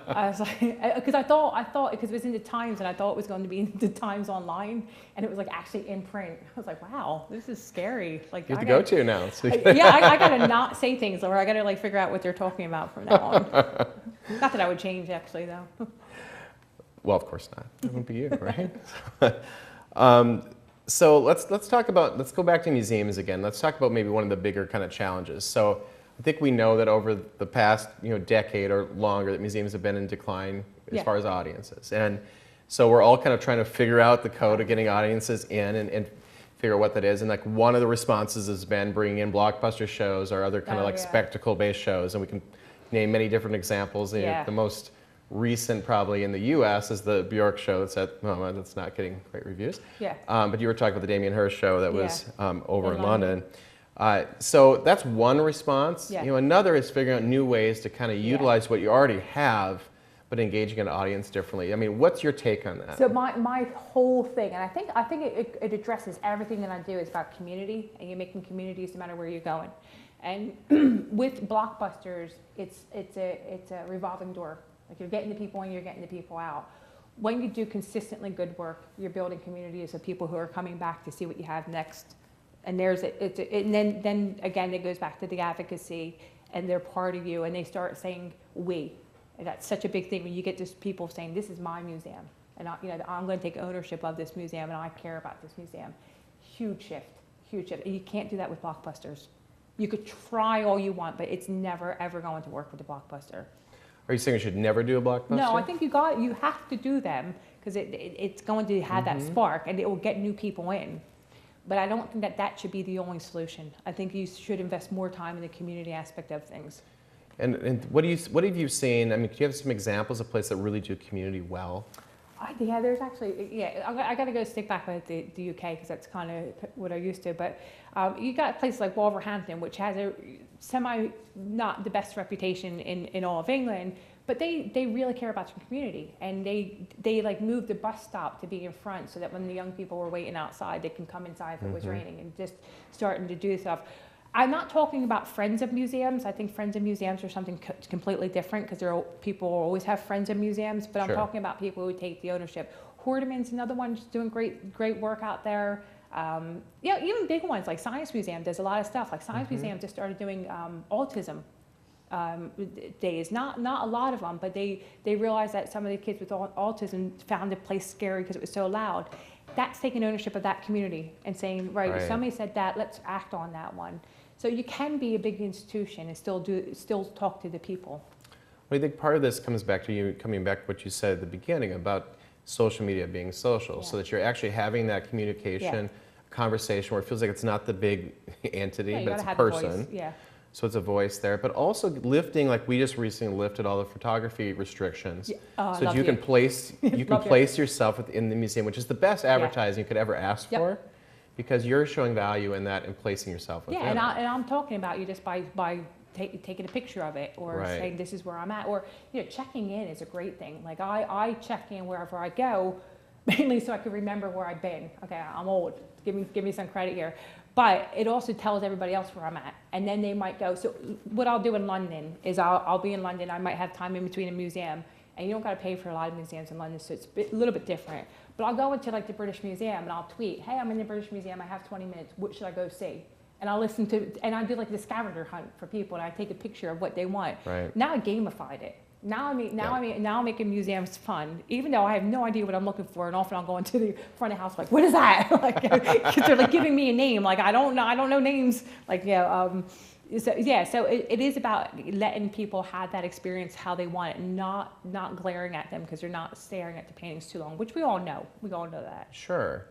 I was like, because I thought because it was in the Times, and I thought it was going to be in the Times online, and it was like actually in print. I was like, wow, this is scary. Like you have to go to now. So I gotta not say things, or I gotta like figure out what they're talking about from now on. Not that I would change, actually, though. Well, of course not. It wouldn't be you, right? So let's go back to museums again. Let's talk about maybe one of the bigger kind of challenges. So I think we know that over the past decade or longer that museums have been in decline as far as audiences. And so we're all kind of trying to figure out the code of getting audiences in and figure out what that is. And like one of the responses has been bringing in blockbuster shows or other kind of like spectacle-based shows. And we can name many different examples. The most recent probably in the US is the Bjork show that's at the moment that's not getting great reviews. Yeah. But you were talking about the Damien Hirst show that was over in London. So that's one response. Another is figuring out new ways to kind of utilize what you already have, but engaging an audience differently. I mean, what's your take on that? So my whole thing, and I think it addresses everything that I do is about community, and you're making communities no matter where you're going. And with blockbusters, it's a revolving door. Like you're getting the people in, you're getting the people out. When you do consistently good work, you're building communities of people who are coming back to see what you have next. And and then again, it goes back to the advocacy, and they're part of you, and they start saying we. And that's such a big thing when you get just people saying, "This is my museum, and I'm going to take ownership of this museum, and I care about this museum." Huge shift, huge shift. And you can't do that with blockbusters. You could try all you want, but it's never ever going to work with a blockbuster. Are you saying you should never do a blockbuster? No, I think you have to do them because it's going to have that spark and it will get new people in. But I don't think that should be the only solution. I think you should invest more time in the community aspect of things. And what have you seen? I mean, do you have some examples of places that really do community well? There's actually, I got to go stick back with the UK because that's kind of what I used to. But you got places like Wolverhampton, which has a not the best reputation in all of England, but they really care about their community, and they like moved the bus stop to be in front so that when the young people were waiting outside, they can come inside if it was raining, and just starting to do stuff. I'm not talking about friends of museums. I think friends of museums are something completely different because people always have friends of museums, but I'm talking about people who take the ownership. Hordeman's another one just doing great work out there. Even big ones like Science Museum does a lot of stuff. Like Science Museum just started doing autism days. Not a lot of them, but they realized that some of the kids with autism found the place scary because it was so loud. That's taking ownership of that community and saying, right, somebody said that, let's act on that one. So you can be a big institution and still talk to the people. Well, I think part of this comes back to you coming back to what you said at the beginning about social media being social, so that you're actually having that communication, conversation where it feels like it's not the big entity, but it's a person. So it's a voice there, but also lifting, like we just recently lifted all the photography restrictions, so that you can place yourself within the museum, which is the best advertising you could ever ask for, because you're showing value in that and placing yourself within. And I'm talking about you just by taking a picture of it, or saying this is where I'm at, or checking in is a great thing. Like I check in wherever I go, mainly so I can remember where I've been. Okay, I'm old. Give me some credit here. But it also tells everybody else where I'm at. And then they might go, so what I'll do in London is I'll be in London, I might have time in between a museum, and you don't gotta pay for a lot of museums in London, so it's a little bit different. But I'll go into like the British Museum and I'll tweet, hey, I'm in the British Museum, I have 20 minutes, what should I go see? And I'll listen to, and I do like the scavenger hunt for people, and I take a picture of what they want. Now I gamified it. Now I'm making museums fun, even though I have no idea what I'm looking for, and often I'll go into the front of the house like, what is that? Like, because they're like giving me a name, like I don't know names, like so it is about letting people have that experience how they want it, not glaring at them because they're not staring at the paintings too long, which we all know that. Sure.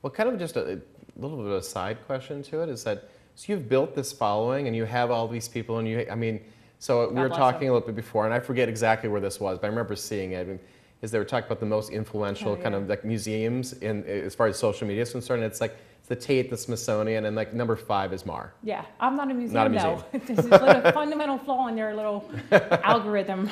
Well, kind of just a little bit of a side question to it is that, so you've built this following and you have all these people, and so we were talking a little bit before, and I forget exactly where this was, but I remember seeing it. Is they were talking about the most influential kind of like museums as far as social media is concerned. It's like it's the Tate, the Smithsonian, and like number 5 is Mar. Yeah, I'm not a museum. Not a museum. No. There's a little fundamental flaw in their little algorithm.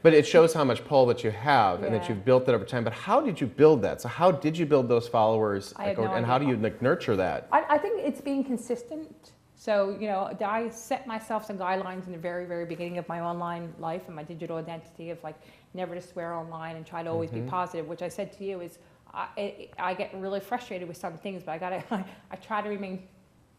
But it shows how much pull that you have and that you've built that over time. But how did you build that? So how did you build those followers? And how do you nurture that? I think it's being consistent. So, I set myself some guidelines in the very, very beginning of my online life and my digital identity of like never to swear online and try to always be positive, which I said to you is I get really frustrated with some things, but I try to remain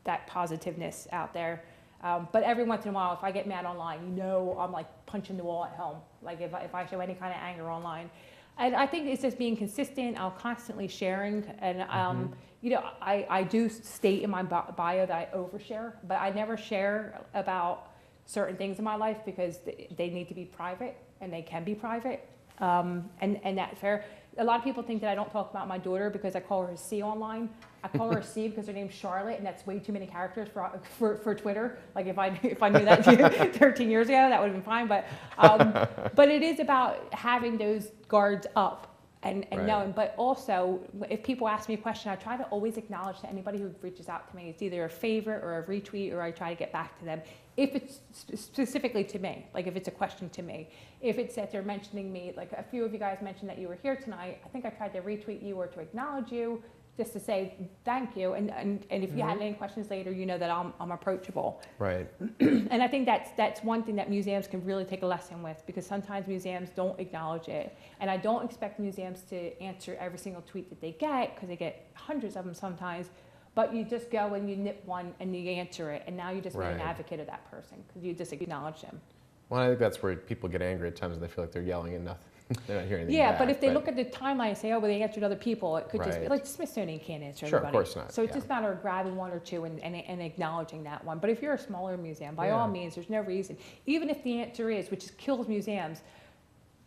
that positiveness out there. But every once in a while, if I get mad online, I'm like punching the wall at home. Like if I show any kind of anger online. And I think it's just being consistent. I'm constantly sharing, and you know, I do state in my bio that I overshare, but I never share about certain things in my life because they need to be private, and they can be private, and that's fair. A lot of people think that I don't talk about my daughter because I call her a C online. I call her a C because her name's Charlotte, and that's way too many characters for Twitter. Like if I knew that 13 years ago, that would have been fine. But it is about having those guards up and Right. knowing. But also, if people ask me a question, I try to always acknowledge to anybody who reaches out to me. It's either a favorite or a retweet, or I try to get back to them if it's specifically to me, like if it's a question to me. If it's that they're mentioning me, like a few of you guys mentioned that you were here tonight, I think I tried to retweet you or to acknowledge you, just to say thank you. And if you had any questions later, you know that I'm approachable. Right. And I think that's one thing that museums can really take a lesson with, because sometimes museums don't acknowledge it. And I don't expect museums to answer every single tweet that they get, because they get hundreds of them sometimes. But you just go and you nip one and you answer it, and now you just made an Right. advocate of that person because you just acknowledge them. Well, I think that's where people get angry at times, and they feel like they're yelling at nothing. They're not hearing anything Yeah, back, but if they look at the timeline and say, oh, well, they answered other people, it could just be Right. like Smithsonian can't answer Sure, of everybody. course not, So it's yeah. just a matter of grabbing one or two and acknowledging that one. But if you're a smaller museum, by Yeah. all means, there's no reason. Even if the answer is, which kills museums,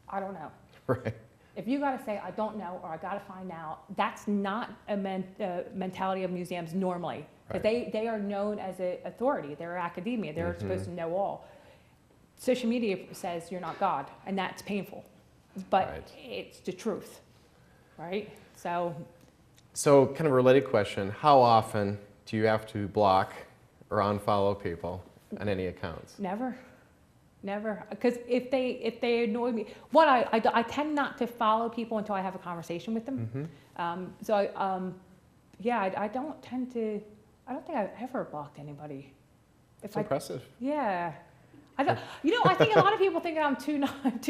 I don't know. Right. If you got to say, I don't know, or I got to find out, that's not a mentality of museums normally. Because Right. they are known as an authority. They're academia. They're supposed to know all. Social media says you're not God, and that's painful. But Right. it's the truth, right? So So, kind of a related question: how often do you have to block or unfollow people on any accounts? never. Because if they annoy me, I tend not to follow people until I have a conversation with them. I don't tend to. I don't think I've ever blocked anybody. It's impressive. Yeah. I don't, I think a lot of people think I'm too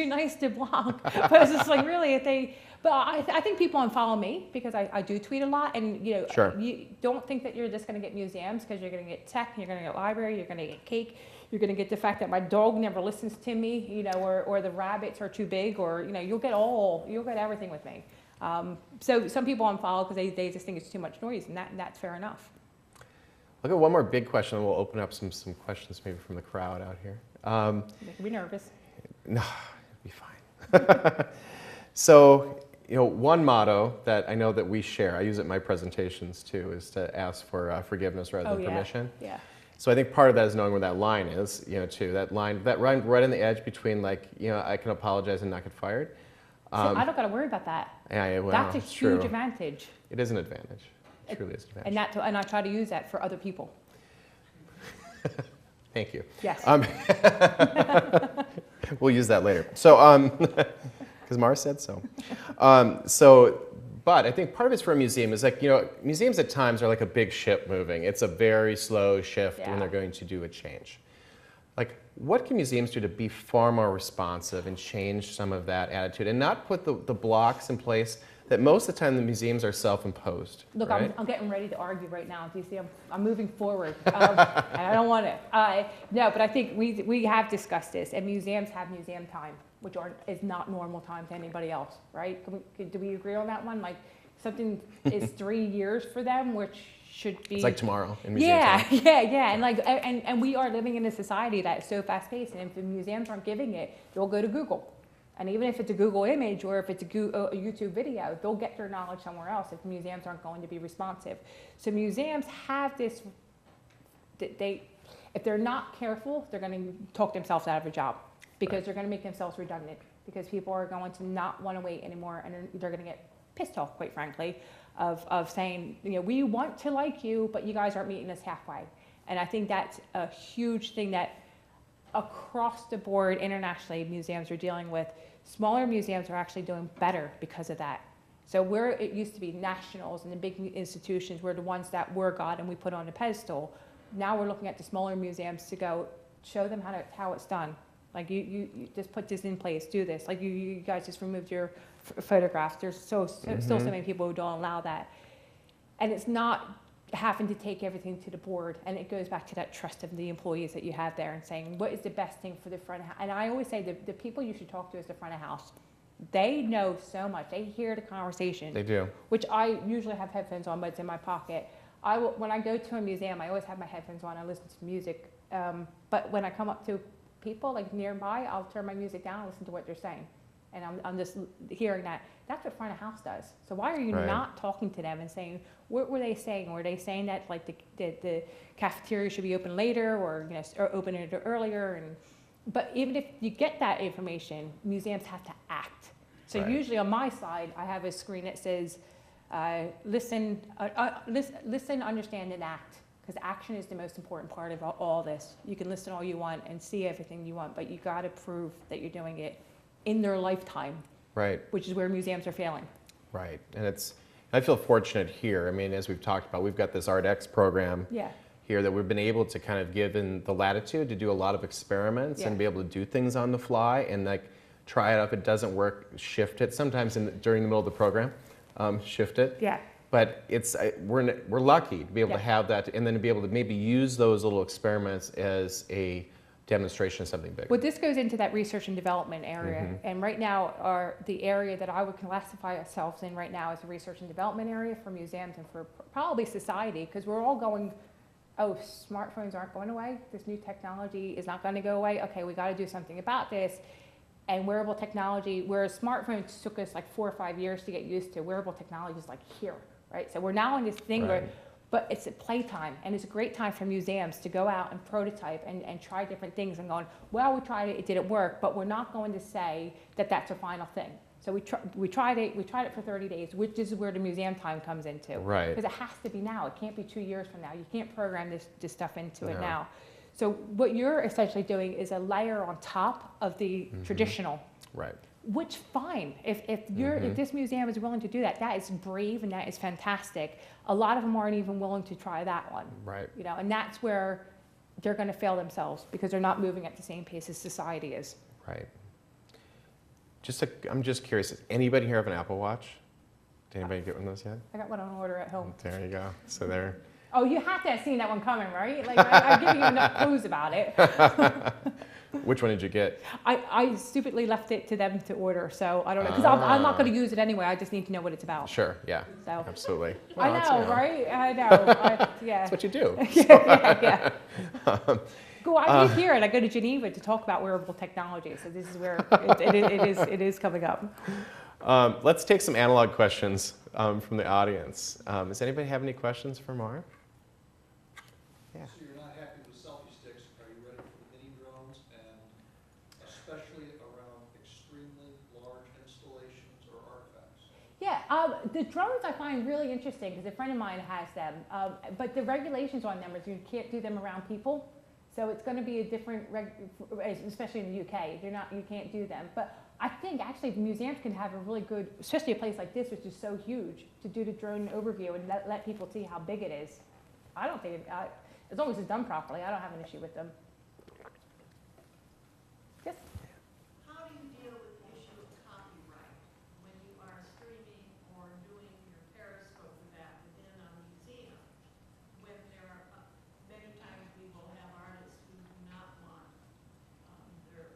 nice to block, but it's just like really but I think people unfollow me because I do tweet a lot, and Sure. you don't think that you're just going to get museums, because you're going to get tech, you're going to get library, you're going to get cake, you're going to get the fact that my dog never listens to me, or the rabbits are too big, or you'll get everything with me. So some people unfollow because they just think it's too much noise, and that's fair enough. I'll get one more big question, and we'll open up some questions maybe from the crowd out here. Making me nervous. No, it'll be fine. So, one motto that I know that we share, I use it in my presentations too, is to ask for forgiveness rather than permission. Yeah. So I think part of that is knowing where that line is, too. That line right on the edge between, like, I can apologize and not get fired. So I don't got to worry about that. Yeah, well, That's a it's huge true. advantage. It is an advantage. It truly is an advantage. And I try to use that for other people. Thank you. Yes. We'll use that later. So, because Mara said so. But I think part of it's for a museum is like, museums at times are like a big ship moving. It's a very slow shift when they're going to do a change. Like, what can museums do to be far more responsive and change some of that attitude and not put the blocks in place that most of the time the museums are self-imposed? Look, right? I'm getting ready to argue right now. Do you see? I'm moving forward. And I don't want to. No, but I think we have discussed this, and museums have museum time, which is not normal time to anybody else, right? Do we agree on that one? Like, something is 3 years for them, which should be. It's like tomorrow in museum time. Yeah. And we are living in a society that is so fast-paced, and if the museums aren't giving it, they'll go to Google. And even if it's a Google image or if it's a YouTube video, they'll get their knowledge somewhere else if museums aren't going to be responsive. So museums have this, if they're not careful, they're going to talk themselves out of a job, because they're going to make themselves redundant, because people are going to not want to wait anymore, and they're going to get pissed off, quite frankly, of saying, we want to like you, but you guys aren't meeting us halfway. And I think that's a huge thing that across the board internationally museums are dealing with. Smaller museums are actually doing better because of that. So where it used to be nationals and the big institutions were the ones that were God and we put on a pedestal, now we're looking at the smaller museums to go show them how it's done. Like you just put this in place, do this. Like you guys just removed your photographs. There's still so many people who don't allow that. And it's not having to take everything to the board, and it goes back to that trust of the employees that you have there and saying what is the best thing for the front of house. And I always say the people you should talk to is the front of house. they know so much. They hear the conversation. They do. Which I usually have headphones on, but it's in my pocket. When I go to a museum, I always have my headphones on. I listen to music. But when I come up to people like nearby, I'll turn my music down and listen to what they're saying. And I'm just hearing that. That's what front of house does. So why are you Right. not talking to them and saying, what were they saying? Were they saying that like the cafeteria should be open later, or or open it earlier? But even if you get that information, museums have to act. So Right. usually on my side, I have a screen that says, listen, understand, and act. Because action is the most important part of all this. You can listen all you want and see everything you want, but you got to prove that you're doing it in their lifetime, Right. which is where museums are failing. Right. And I feel fortunate here. I mean, as we've talked about, we've got this ArtX program Yeah. here that we've been able to kind of give in the latitude to do a lot of experiments Yeah. and be able to do things on the fly and like try it out. If it doesn't work, shift it. Sometimes during the middle of the program, shift it. Yeah. But we're lucky to be able Yeah. to have that and then to be able to maybe use those little experiments as a demonstration of something bigger. Well, this goes into that research and development area. Mhm. And right now, the area that I would classify ourselves in right now is a research and development area for museums and for probably society, because we're all going, oh, smartphones aren't going away. This new technology is not going to go away. Okay, we got to do something about this. And wearable technology, whereas smartphones took us like 4 or 5 years to get used to, wearable technology is like here, right? So we're now in this thing where, Right. but it's a playtime, and it's a great time for museums to go out and prototype and try different things and going, well, we tried it, it didn't work, but we're not going to say that that's a final thing. So we tried it for 30 days, which is where the museum time comes into. Right. Because it has to be now. It can't be 2 years from now. You can't program this stuff into it No. now. So what you're essentially doing is a layer on top of the traditional. Right. Which fine, if this museum is willing to do that, that is brave and that is fantastic. A lot of them aren't even willing to try that one. Right. You know, and that's where they're going to fail themselves because they're not moving at the same pace as society is. Right. I'm just curious, does anybody here have an Apple Watch? Did anybody get one of those yet? I got one on order at home. There you go. So there. Oh, you have to have seen that one coming, right? Like I've given you enough clues about it. Which one did you get? I stupidly left it to them to order, so I don't know, because I'm not going to use it anyway. I just need to know what it's about. Sure, yeah, So absolutely. I Well, know, right? I know. Yeah. That's what you do. yeah. Go. I did hear it. I go to Geneva to talk about wearable technology, so this is where it is coming up. Let's take some analog questions from the audience. Does anybody have any questions for Mar? Yeah. So you're not happy with selfie sticks, are you ready for the mini drones, and especially around extremely large installations or artifacts? Yeah, the drones I find really interesting because a friend of mine has them, but the regulations on them is you can't do them around people. So it's going to be a different, especially in the UK, you can't do them. But I think actually the museums can have a really good, especially a place like this, which is so huge, to do the drone overview and let people see how big it is. I don't think, as long as it's done properly, I don't have an issue with them. Yes? How do you deal with the issue of copyright when you are streaming or doing your Periscope with that within a museum? When there are, many times we will have artists who do not want their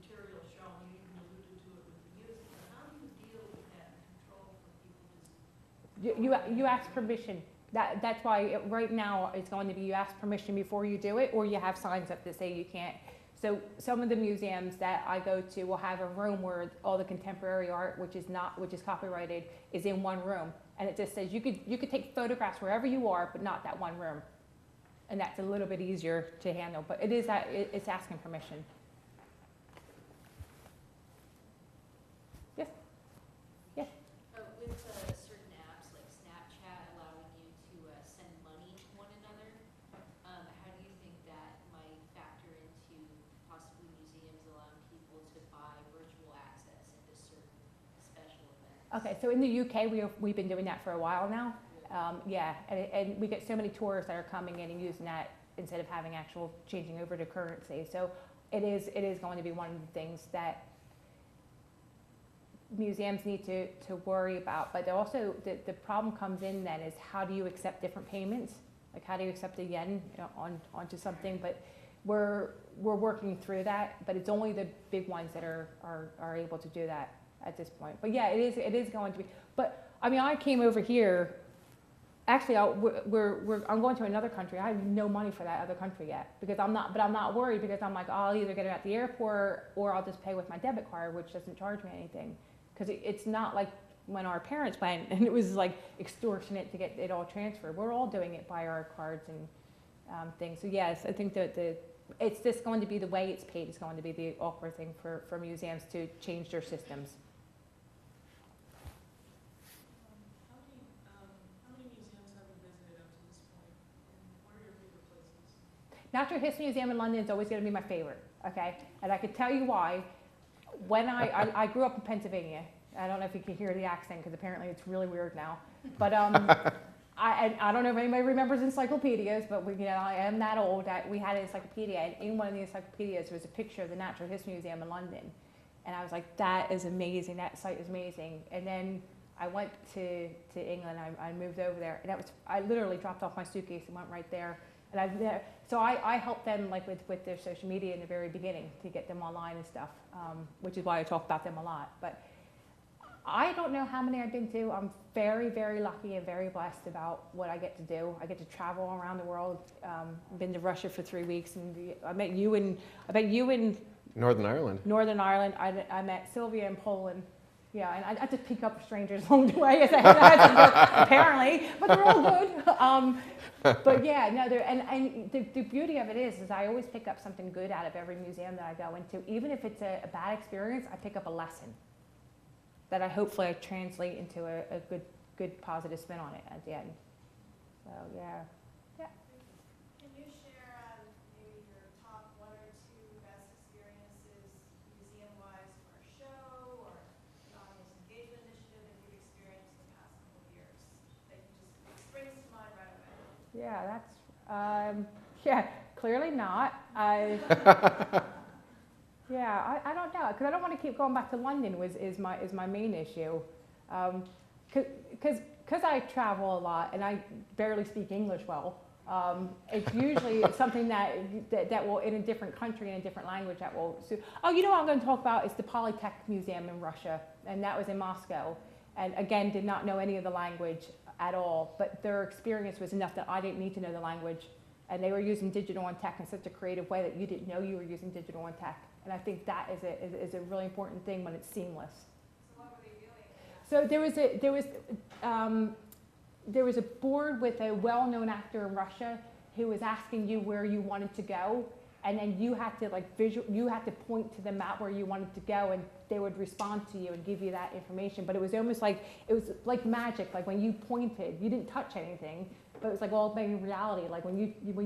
material shown. You even alluded to it with the music. But how do you deal with that and control for people to You ask permission. That's why right now it's going to be you ask permission before you do it, or you have signs up that say you can't. So some of the museums that I go to will have a room where all the contemporary art, which is copyrighted, is in one room, and it just says you could take photographs wherever you are, but not that one room, and that's a little bit easier to handle. But it's asking permission. Yes. Yes. With certain apps like Snapchat allowing you to send money to one another, how do you think that might factor into possibly museums allowing people to buy virtual access into certain special events? Okay, so in the UK, we've been doing that for a while now. Yeah, and we get so many tourists that are coming in and using that instead of having actual changing over to currency. So it is going to be one of the things that museums need to worry about. But also the problem comes in then is how do you accept different payments? Like how do you accept a yen onto something? But we're working through that, but it's only the big ones that are able to do that. at this point. But yeah, it is going to be. But I mean, I came over here. Actually, I'm going to another country. I have no money for that other country yet because I'm not worried because I'm like, I'll either get it at the airport or I'll just pay with my debit card, which doesn't charge me anything. Because it's not like when our parents went and it was like extortionate to get it all transferred. We're all doing it by our cards and things. So yes, I think that it's just going to be the way it's paid is going to be the awkward thing for museums to change their systems. Natural History Museum in London is always going to be my favorite, okay? And I could tell you why. When I grew up in Pennsylvania. I don't know if you can hear the accent because apparently it's really weird now. But I don't know if anybody remembers encyclopedias, but I am that old that we had an encyclopedia, and in one of the encyclopedias was a picture of the Natural History Museum in London. And I was like, that is amazing, that site is amazing. And then I went to England, I moved over there, and I literally dropped off my suitcase and went right there. And so I helped them like with their social media in the very beginning to get them online and stuff, which is why I talk about them a lot. But I don't know how many I've been to. I'm very, very lucky and very blessed about what I get to do. I get to travel around the world. I've been to Russia for 3 weeks, and I met you in Northern Ireland. Northern Ireland. I met Sylvia in Poland. Yeah, and I just pick up strangers along the way, as I had apparently, but they're all good. But yeah, no, and the beauty of it is I always pick up something good out of every museum that I go into. Even if it's a bad experience, I pick up a lesson that I hopefully translate into a good positive spin on it at the end. So yeah. Can you share maybe your top 1 or 2 best experiences museum-wise for a show or an audience engagement initiative that you've experienced in the past couple of years that just springs to mind right away? Yeah, that's clearly not. Yeah, I don't know, because I don't want to keep going back to London is my main issue. Because I travel a lot and I barely speak English well, it's usually something that will, in a different country, in a different language, that will suit. Oh, you know what I'm going to talk about is the Polytechnic Museum in Russia, and that was in Moscow. And again, did not know any of the language at all, but their experience was enough that I didn't need to know the language. And they were using digital and tech in such a creative way that you didn't know you were using digital and tech. And I think that is a really important thing when it's seamless. So what were they doing? So there was a board with a well-known actor in Russia who was asking you where you wanted to go, and then you had to point to the map where you wanted to go, and they would respond to you and give you that information. But it was almost like magic. Like when you pointed, you didn't touch anything, but it was like all in reality. Like when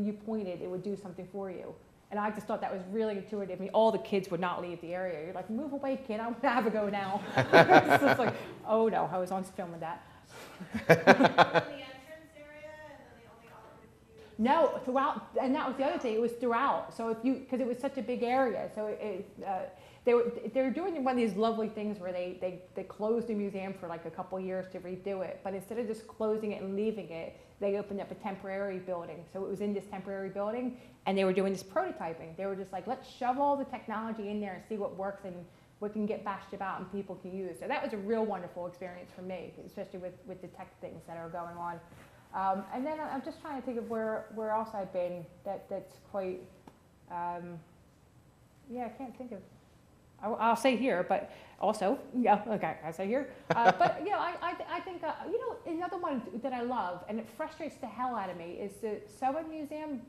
you pointed, it would do something for you. And I just thought that was really intuitive. I mean, all the kids would not leave the area. You're like, move away, kid. I want to have a go now. It's just like, oh no, I was on film with that. In the entrance area, and then they only offered a few. No, throughout, and that was the other thing. It was throughout. So because it was such a big area, so they were doing one of these lovely things where they closed the museum for like a couple years to redo it. But instead of just closing it and leaving it, they opened up a temporary building. So it was in this temporary building, and they were doing this prototyping. They were just like, let's shove all the technology in there and see what works and what can get bashed about and people can use. So that was a real wonderful experience for me, especially with the tech things that are going on. And then I'm just trying to think of where else I've been that's quite, I can't think of. I'll say here, but also, yeah, okay, I say here. But I think, another one that I love, and it frustrates the hell out of me, is the Sewing Museum,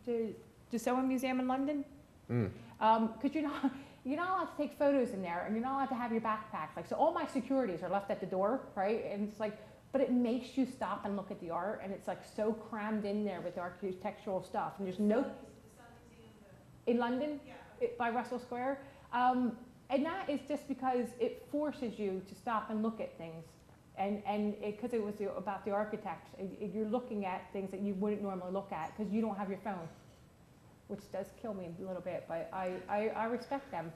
the Sewing Museum in London. Because you're not allowed to take photos in there, and you're not allowed to have your backpacks. Like, so all my securities are left at the door, right? And it's like, but it makes you stop and look at the art, and it's like so crammed in there with the architectural stuff, and there's no. In London, Yeah. By Russell Square. And that is just because it forces you to stop and look at things. And because it was about the architects, you're looking at things that you wouldn't normally look at because you don't have your phone, which does kill me a little bit, but I respect them.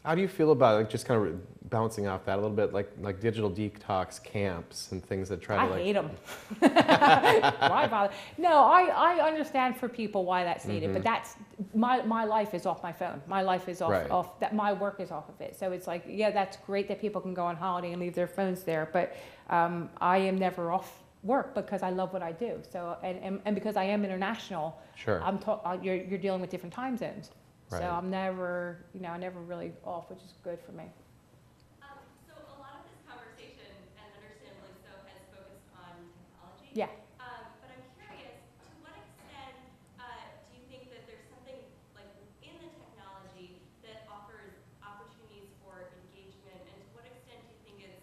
How do you feel about like just kind of bouncing off that a little bit, like digital detox camps and things that try to I like? hate them. Why bother? No, I understand for people why that's needed, but that's my life is off my phone. My life is off, Right. off that. My work is off of it. So it's like, yeah, that's great that people can go on holiday and leave their phones there, but I am never off work because I love what I do. So and because I am international, Sure. you're dealing with different time zones. Right. So I'm never, I never really off, which is good for me. So a lot of this conversation, and understandably so, has focused on technology. Yeah. But I'm curious, to what extent do you think that there's something like in the technology that offers opportunities for engagement, and to what extent do you think it's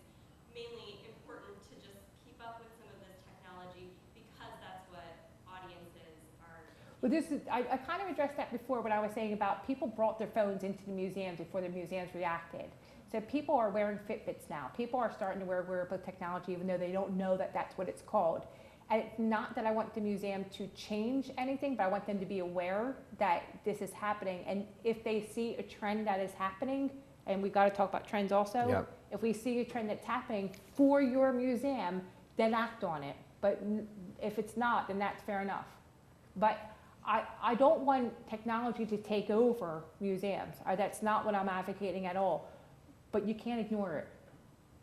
mainly important to just keep up with some of this technology because that's what audiences are? Well, I kind of addressed that before when I was saying about people brought their phones into the museums before the museums reacted. So people are wearing Fitbits now. People are starting to wear wearable technology even though they don't know that that's what it's called. And it's not that I want the museum to change anything, but I want them to be aware that this is happening. And if they see a trend that is happening, and we've got to talk about trends also, Yep. if we see a trend that's happening for your museum, then act on it. But if it's not, then that's fair enough. But I don't want technology to take over museums. That's not what I'm advocating at all. But you can't ignore it.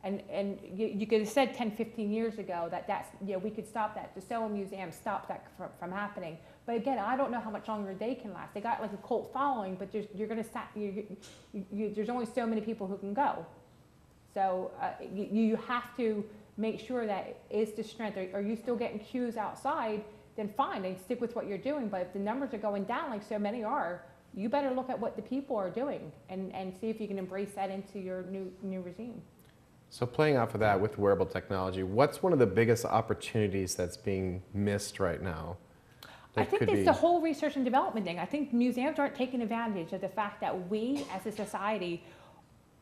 And you could have said 10, 15 years ago that's, we could stop that. The Soho Museum stopped that from happening. But again, I don't know how much longer they can last. They got like a cult following, but there's only so many people who can go. So you have to make sure that is the strength. Are you still getting queues outside? Then fine, then stick with what you're doing. But if the numbers are going down like so many are, you better look at what the people are doing and see if you can embrace that into your new regime. So playing off of that with wearable technology, what's one of the biggest opportunities that's being missed right now? I think it's the whole research and development thing. I think museums aren't taking advantage of the fact that we as a society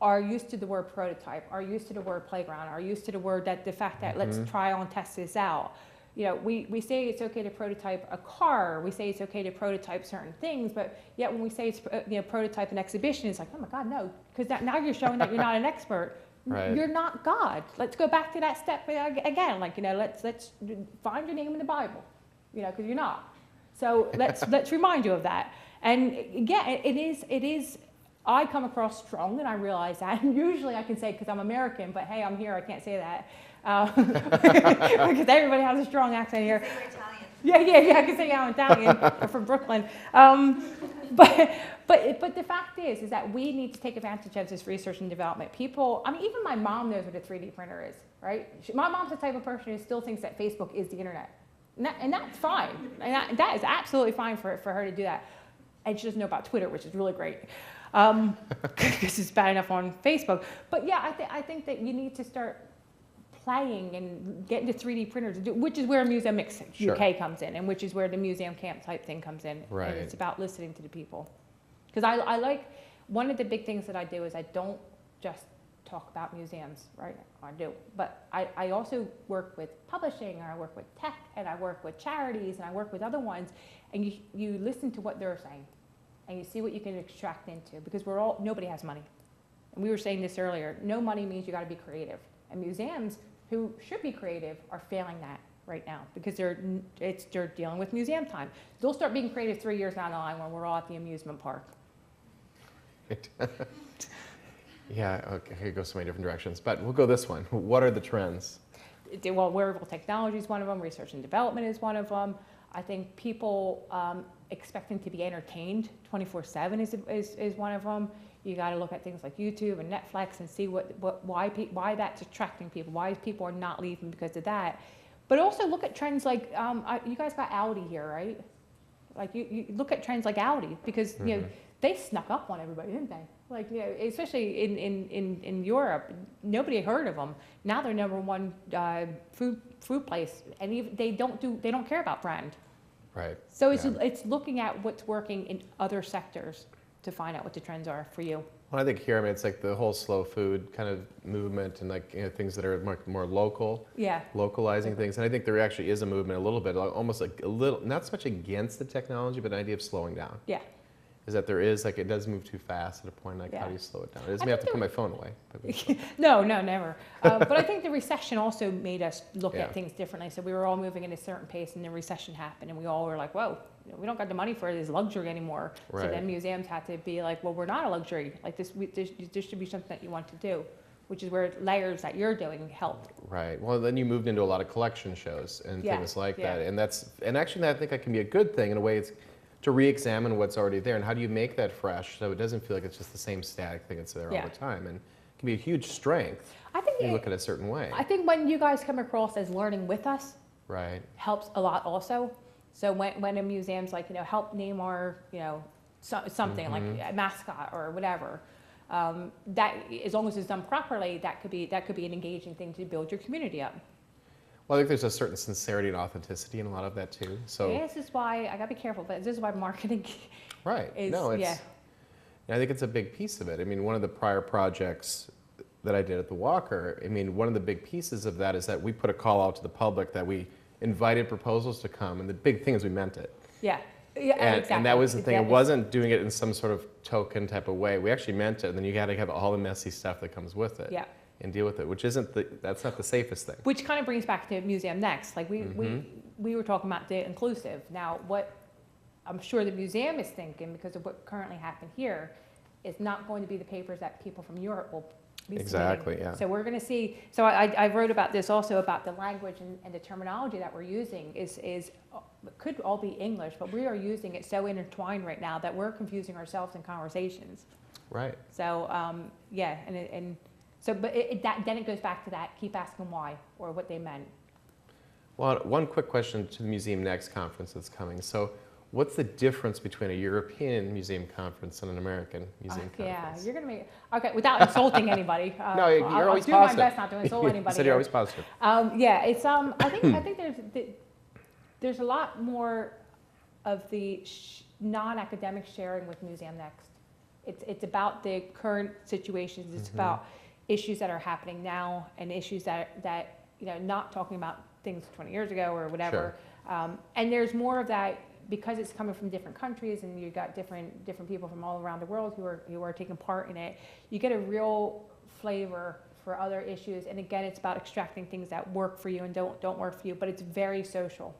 are used to the word prototype, are used to the word playground, are used to the fact that let's trial and test this out. We say it's okay to prototype a car, we say it's okay to prototype certain things, but yet when we say it's prototype an exhibition, it's like, oh my God, no, because now you're showing that you're not an expert. Right. You're not God. Let's go back to that step again. Let's find your name in the Bible, because you're not. So let's remind you of that. And yeah, it is. I come across strong, and I realize that. And usually I can say because I'm American, but hey, I'm here. I can't say that because everybody has a strong accent here. You're Italian. Yeah, I can say I'm Italian. We're from Brooklyn. But the fact is that we need to take advantage of this research and development. People, even my mom knows what a 3D printer is, right? My mom's the type of person who still thinks that Facebook is the internet. And that's fine. And that is absolutely fine for her to do that. And she doesn't know about Twitter, which is really great. Because it's bad enough on Facebook. But yeah, I think that you need to start playing and get into 3D printers, which is where MuseoMix UK comes in, and which is where the MuseumCamp type thing comes in. Right. And it's about listening to the people. Because I like, one of the big things that I do is I don't just talk about museums, right? I do. But I also work with publishing, and I work with tech, and I work with charities, and I work with other ones, and you listen to what they're saying, and you see what you can extract into, because nobody has money. And we were saying this earlier, no money means you gotta be creative. And museums who should be creative are failing that right now because they're dealing with museum time. They'll start being creative 3 years down the line when we're all at the amusement park. Yeah, okay, it goes so many different directions, but we'll go this one. What are the trends? Well, wearable technology is one of them, research and development is one of them. I think people expecting to be entertained 24/7 is one of them. You got to look at things like YouTube and Netflix and see why that's attracting people, why people are not leaving because of that. But also look at trends like, you guys got Audi here, right? Like you look at trends like Audi because they snuck up on everybody, didn't they? Like especially in Europe, nobody heard of them. Now they're #1 food place, and even they don't care about brand. Right. So it's looking at what's working in other sectors to find out what the trends are for you. Well, I think here, it's like the whole slow food kind of movement and like things that are more local. Yeah. Localizing things, and I think there actually is a movement a little bit, almost like a little, not so much against the technology, but an idea of slowing down. Yeah. is that there is, like, it does move too fast at a point, like, how Yeah. do you slow it down? It doesn't mean I have to put my phone away. But No, never. But I think the recession also made us look Yeah. at things differently. So we were all moving at a certain pace, and the recession happened, and we all were like, "Whoa, we don't got the money for this luxury anymore." So Right. then museums had to be like, "Well, we're not a luxury. Like this, there should be something that you want to do," which is where layers that you're doing help. Right. Well, then you moved into a lot of collection shows and Yeah, things like yeah. that. And actually, I think that can be a good thing in a way. It's to re-examine what's already there and how do you make that fresh so it doesn't feel like it's just the same static thing that's there Yeah. all the time. And it can be a huge strength I think when you look at it a certain way. I think when you guys come across as learning with us Right. helps a lot also. So when a museum's like, help name our, something like a mascot or whatever, that as long as it's done properly, that could be an engaging thing to build your community up. Well, I think there's a certain sincerity and authenticity in a lot of that too. So This is why I gotta be careful, but this is why marketing right. is No, it's, yeah. I think it's a big piece of it. I mean, one of the prior projects that I did at the Walker, I mean, one of the big pieces of that is that we put a call out to the public that we invited proposals to come, and the big thing is we meant it. Yeah. And that was the thing. It Exactly. wasn't doing it in some sort of token type of way. We actually meant it, and then you got to have all the messy stuff that comes with it Yeah. and deal with it, which that's not the safest thing. Which kind of brings back to Museum Next. Like we were talking about the inclusive. Now, what I'm sure the museum is thinking, because of what currently happened here, is not going to be the papers that people from Europe will be Exactly, submitting. yeah. So we're going to see. So I wrote about this also, about the language and the terminology that we're using is could all be English, but we are using it so intertwined right now that we're confusing ourselves in conversations. Right. So yeah, so but then it goes back to that, keep asking why or what they meant. Well, one quick question to the Museum Next conference that's coming. So, what's the difference between a European museum conference and an American museum Yeah, conference? you're gonna make without insulting anybody. No, you're I'll always do positive. my best not to insult anybody. You said you're always positive. Yeah, it's I think there's a lot more of the non-academic sharing with Museum Next. It's about the current situations. It's about issues that are happening now and issues that not talking about things 20 years ago or whatever. And there's more of that because it's coming from different countries and you've got different people from all around the world who are taking part in it. You get a real flavor for other issues. And again, it's about extracting things that work for you and don't work for you, but it's very social.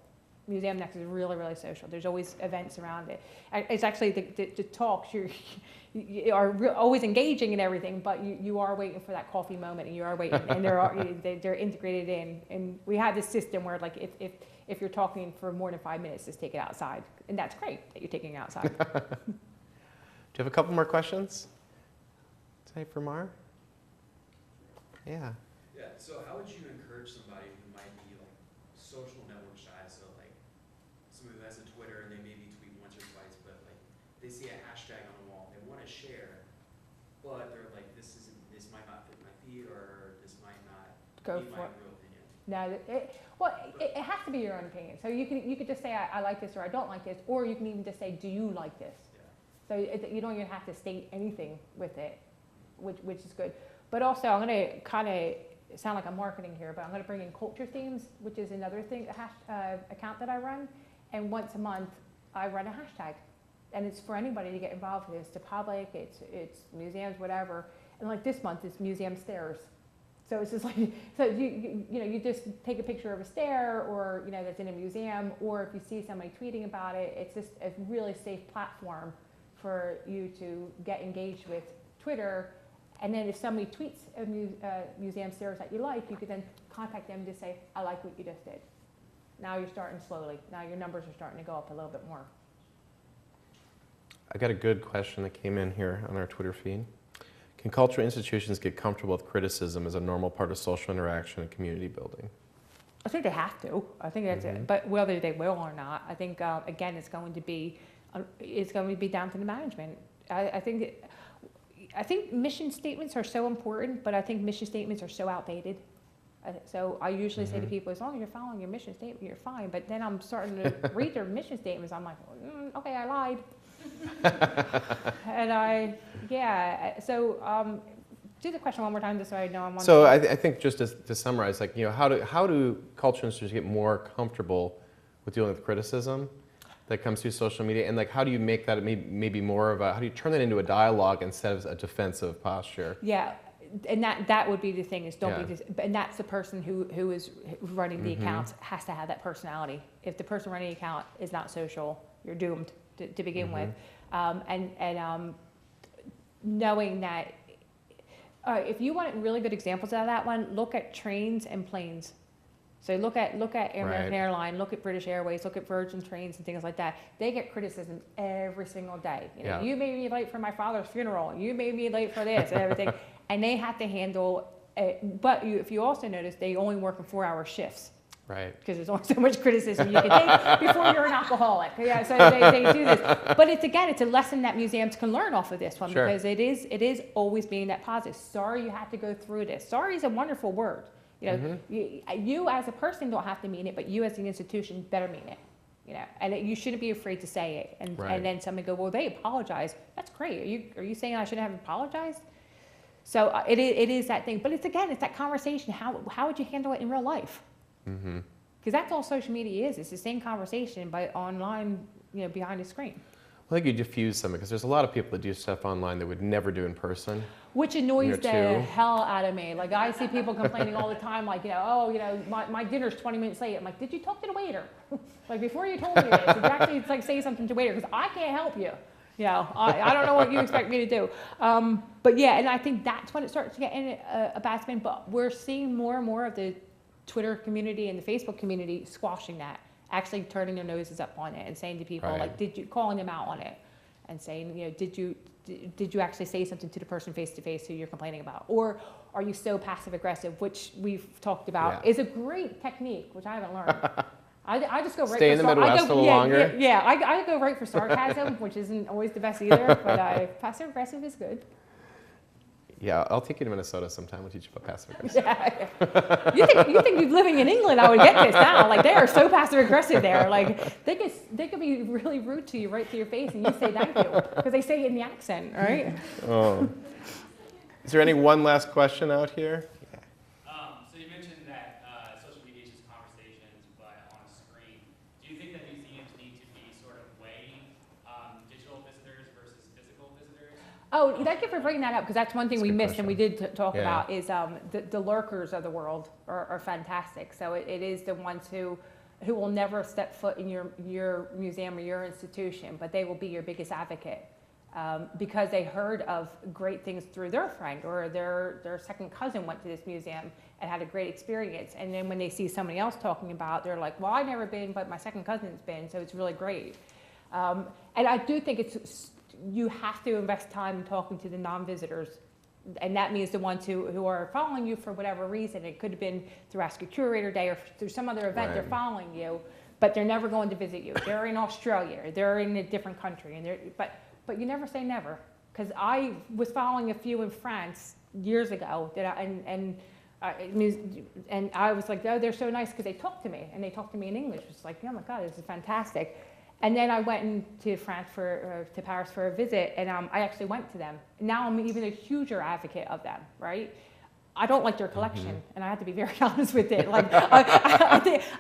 Museum Next is really, really social. There's always events around it. It's actually the talks, you are always engaging in everything, but you are waiting for that coffee moment, and you are waiting, and they're integrated in. And we have this system where, like, if you're talking for more than 5 minutes, just take it outside, and that's great that you're taking it outside. Do you have a couple more questions? Say for Mar? Yeah. Yeah, so how would you encourage somebody who might be like social network shy, so like somebody who has a Twitter and they maybe tweet once or twice, but like they see a hashtag on the wall, they want to share, but they're like, this might not fit my feed, or this might not Go be for my it. real opinion. No, it has to be your own opinion. So you could just say I like this or I don't like this, or you can even just say, do you like this? Yeah. So you don't even have to state anything with it, which is good. But also, I'm going to kind of sound like I'm marketing here, but I'm going to bring in culture themes, which is another thing, account that I run. And once a month, I run a hashtag. And it's for anybody to get involved with. It's the public, it's museums, whatever. And like this month, it's museum stairs. So it's just like, so you just take a picture of a stair or, that's in a museum, or if you see somebody tweeting about it, it's just a really safe platform for you to get engaged with Twitter. And then if somebody tweets a museum stairs that you like, you could then contact them to say, I like what you just did. Now you're starting slowly. Now your numbers are starting to go up a little bit more. I got a good question that came in here on our Twitter feed. Can cultural institutions get comfortable with criticism as a normal part of social interaction and community building? I think they have to. I think that's it. But whether they will or not, I think again it's going to be down to the management. I think mission statements are so important, but I think mission statements are so outdated. So I usually say to people, as long as you're following your mission statement, you're fine. But then I'm starting to read their mission statements. I'm like, okay, I lied. And so do the question one more time just so I know I'm on. So I think just to summarize, how do culture institutions get more comfortable with dealing with criticism? that comes through social media, and like how do you make that maybe more of a, how do you turn that into a dialogue instead of a defensive posture? Yeah, and that would be the thing is don't be, and that's the person who is running the accounts has to have that personality. If the person running the account is not social, you're doomed to begin with. Knowing that, if you want really good examples out of that one, look at trains and planes. So look at American Airlines, look at British Airways, look at Virgin Trains and things like that. They get criticism every single day. You know, you made me late for my father's funeral, and you made me late for this and everything. And they have to handle it. But if you also notice, they only work in 4-hour shifts. Right. Because there's only so much criticism you can take before you're an alcoholic. Yeah, so they do this. But it's a lesson that museums can learn off of this one, because it is always being that positive. Sorry you have to go through this. Sorry is a wonderful word. You know, you as a person don't have to mean it, but you as an institution better mean it. You know, and you shouldn't be afraid to say it. And then somebody go, well, they apologize. That's great. Are you saying I shouldn't have apologized? So it is that thing. But it's that conversation. How would you handle it in real life? Because that's all social media is. It's the same conversation, but online, you know, behind a screen. I think you diffuse some, because there's a lot of people that do stuff online that would never do in person. Which annoys the hell out of me. Like I see people complaining all the time, like, you know, oh, you know, my dinner's 20 minutes late. I'm like, did you talk to the waiter? Like before you told me this, did you actually like say something to the waiter? Because I can't help you. You know, I don't know what you expect me to do. But yeah, and I think that's when it starts to get in a bad spin. But we're seeing more and more of the Twitter community and the Facebook community squashing that, actually turning their noses up on it and saying to people, like, calling them out on it and saying, you know, did you actually say something to the person face to face who you're complaining about? Or are you so passive aggressive, which we've talked about is a great technique, which I haven't learned. I just go right Stay in the Midwest a little longer. I go right for sarcasm, which isn't always the best either, but passive aggressive is good. Yeah, I'll take you to Minnesota sometime. We'll teach you about passive aggressive. Yeah. You think you're living in England, I would get this now. Like, they are so passive aggressive there. Like, they could be really rude to you right to your face, and you say thank you, because they say it in the accent, right? Oh. Is there any one last question out here? So you mentioned that social media is just conversations, but on a screen. Do you think that museums need to be sort of weighing digital visitors versus physical visitors? Oh, thank you for bringing that up, because that's one thing we missed and we did talk about is the lurkers of the world are fantastic. So it is the ones who will never step foot in your museum or your institution, but they will be your biggest advocate because they heard of great things through their friend, or their second cousin went to this museum and had a great experience. And then when they see somebody else talking about, they're like, well, I've never been, but my second cousin's been, so it's really great. And I do think you have to invest time in talking to the non-visitors, and that means the ones who are following you for whatever reason. It could have been through AskACurator Day or through some other event. They're following you, but they're never going to visit you. They're in Australia, or they're in a different country, but you never say never. Because I was following a few in France years ago, and I was like, oh, they're so nice because they talk to me, and they talk to me in English. It's like, oh my God, this is fantastic. And then I went to France to Paris for a visit, and I actually went to them. Now I'm even a huger advocate of them, right? I don't like their collection, and I have to be very honest with it. Like I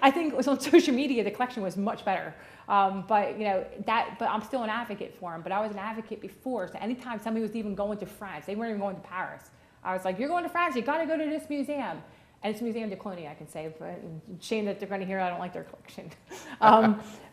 think it was on social media, the collection was much better. But you know but I'm still an advocate for them. But I was an advocate before, so anytime somebody was even going to France, they weren't even going to Paris. I was like, you're going to France, you got to go to this museum. And it's Museum de Cluny, I can say, but shame that they're going to hear I don't like their collection.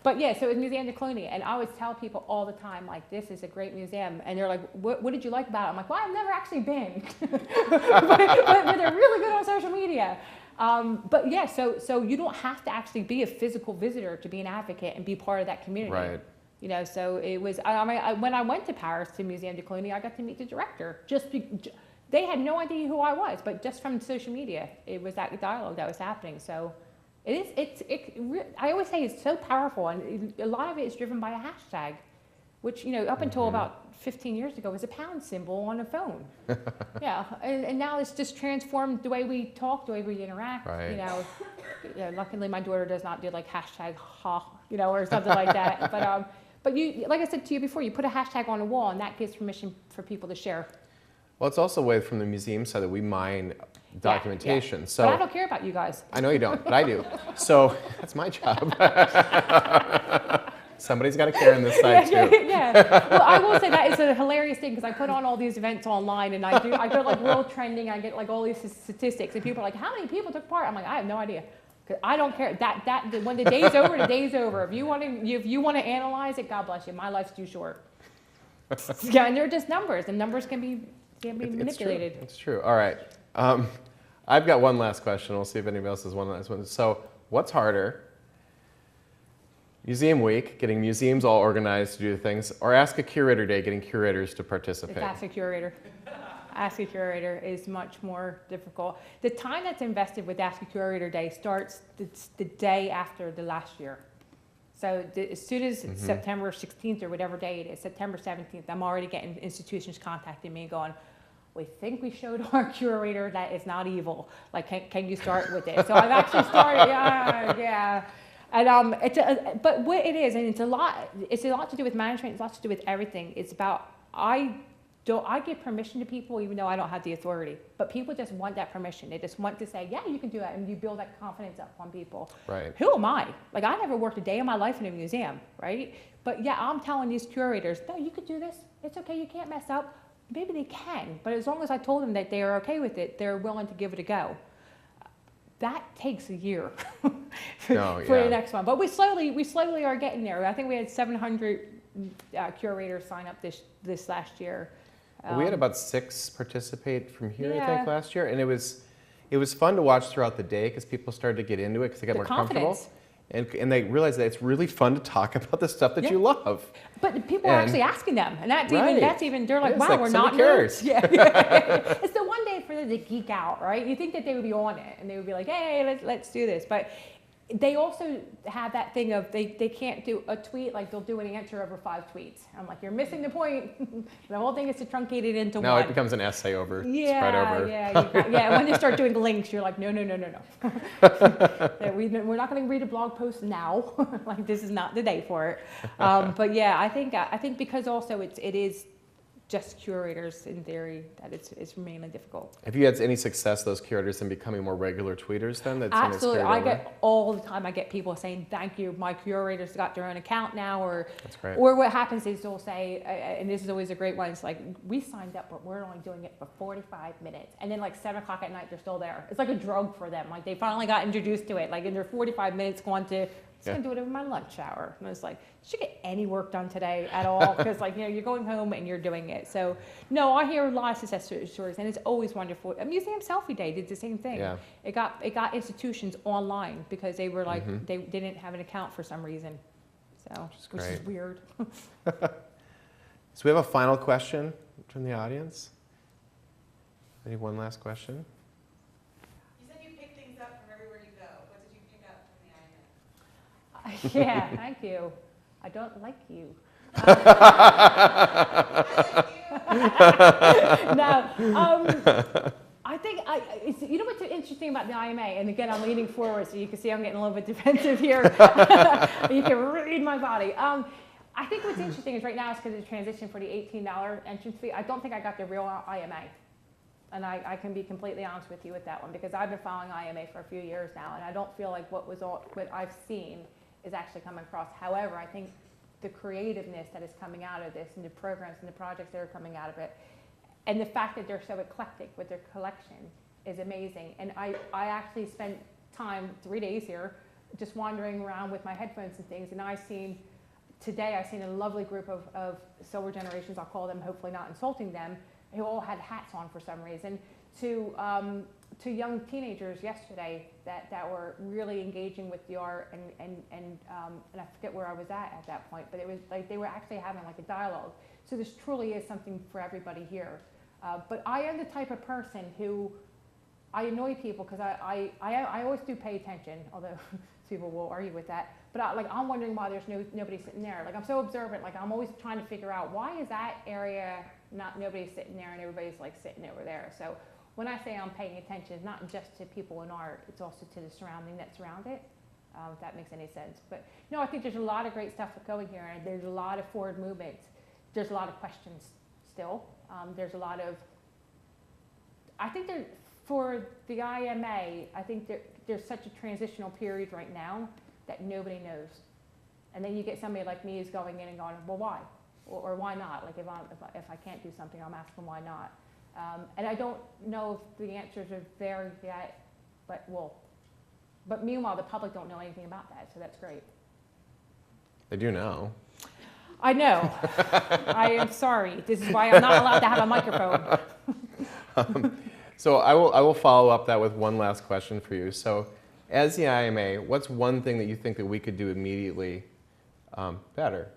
But yeah, so it's Museum de Cluny, and I always tell people all the time, like, this is a great museum, and they're like, what did you like about it? I'm like, well, I've never actually been, but they're really good on social media. But yeah, so you don't have to actually be a physical visitor to be an advocate and be part of that community. Right. You know, so it was, when I went to Paris to Museum de Cluny, I got to meet the director, they had no idea who I was, but just from social media, it was that dialogue that was happening. So I always say it's so powerful, and a lot of it is driven by a hashtag, which, you know, up until about 15 years ago was a pound symbol on a phone. Yeah, and now it's just transformed the way we talk, the way we interact. Right. You know, luckily my daughter does not do like hashtag ha, you know, or something like that. But you, like I said to you before, you put a hashtag on a wall, and that gives permission for people to share. Well, it's also a way from the museum side that we mine documentation. So but I don't care about you guys. I know you don't, but I do. So that's my job. Somebody's got to care on this side too. Yeah. Well, I will say that is a hilarious thing because I put on all these events online and I go like world trending. I get like all these statistics and people are like, how many people took part? I'm like, I have no idea. Because I don't care. When the day's over, the day's over. If you want to analyze it, God bless you. My life's too short. Yeah, and they're just numbers, and numbers can be manipulated. It's true. All right. I've got one last question. We'll see if anybody else has one last one. So, what's harder? Museum Week, getting museums all organized to do things, or AskACurator Day, getting curators to participate? It's AskACurator. AskACurator is much more difficult. The time that's invested with AskACurator Day starts the day after the last year. So as soon as September 16th or whatever day it is, September 17th, I'm already getting institutions contacting me going, we think we showed our curator that it's not evil. Like, can you start with it? So I've actually started, yeah. And but what it is, and it's a lot to do with management, it's a lot to do with everything. It's about, I give permission to people even though I don't have the authority, but people just want that permission. They just want to say, yeah, you can do that, and you build that confidence up on people. Right. Who am I? Like, I never worked a day in my life in a museum, right? But yeah, I'm telling these curators, no, you can do this. It's okay, you can't mess up. Maybe they can, but as long as I told them that they are okay with it, they're willing to give it a go. That takes a year for the next one. But we slowly are getting there. I think we had 700 curators sign up this last year. We had about 6 participate from here, Yeah. I think, last year, and it was fun to watch throughout the day because people started to get into it because they got more comfortable. And they realized that it's really fun to talk about the stuff that you love. But people are actually asking them, and that's even they're like, wow, like, we're not cares. Yeah. It's the one day for them to geek out, right? You think that they would be on it and they would be like, hey, let's do this. But they also have that thing of they can't do a tweet, like they'll do an answer over 5 tweets. I'm like, you're missing the point. The whole thing is to truncate it into one. Now it becomes an essay over, spread over. Yeah. When they start doing links, you're like, no. We're not going to read a blog post now. Like, this is not the day for it. But yeah, I think because also it is just curators in theory that it's mainly difficult. Have you had any success, those curators, in becoming more regular tweeters then? Absolutely. I get all the time, I get people saying, thank you, my curators got their own account now, or That's great. Or what happens is they'll say, and this is always a great one, it's like, we signed up, but we're only doing it for 45 minutes. And then like 7 o'clock at night, they're still there. It's like a drug for them. Like, they finally got introduced to it. Like, in their 45 minutes going to, going to do it over my lunch hour. And I was like, did you get any work done today at all? Because like, you're going home and you're doing it. So no, I hear a lot of success stories, and it's always wonderful. A Museum Selfie Day did the same thing. Yeah. It got institutions online because they were like, they didn't have an account for some reason. So, which is weird. So we have a final question from the audience. Any one last question? Yeah, thank you. I don't like you. I think, you know what's interesting about the IMA, and again, I'm leaning forward so you can see I'm getting a little bit defensive here. You can read my body. I think what's interesting is right now it's because of the transition for the $18 entrance fee. I don't think I got the real IMA. And I can be completely honest with you with that one, because I've been following IMA for a few years now, and I don't feel like what I've seen is actually coming across. However, I think the creativeness that is coming out of this, and the programs and the projects that are coming out of it, and the fact that they're so eclectic with their collection is amazing. And I actually spent time, 3 days here, just wandering around with my headphones and things, and today I've seen a lovely group of silver generations, I'll call them, hopefully not insulting them, who all had hats on for some reason, to young teenagers yesterday that were really engaging with the art, and I forget where I was at that point, but it was like they were actually having like a dialogue. So this truly is something for everybody here. But I am the type of person who, I annoy people because I always do pay attention, although people will argue with that. But I'm wondering why there's nobody sitting there. Like, I'm so observant. Like, I'm always trying to figure out, why is that area nobody's sitting there and everybody's like sitting over there. So when I say I'm paying attention, it's not just to people in art, it's also to the surrounding that surround it, if that makes any sense. But no, I think there's a lot of great stuff going here, and there's a lot of forward movement. There's a lot of questions still. There's a lot of, I think for the IMA, I think there's such a transitional period right now that nobody knows. And then you get somebody like me who's going in and going, well, why? Or why not? Like if I can't do something, I'm asking why not. And I don't know if the answers are there yet, but meanwhile, the public don't know anything about that, so that's great. They do know. I know. I am sorry. This is why I'm not allowed to have a microphone. So I will follow up that with one last question for you. So as the IMA, what's one thing that you think that we could do immediately better?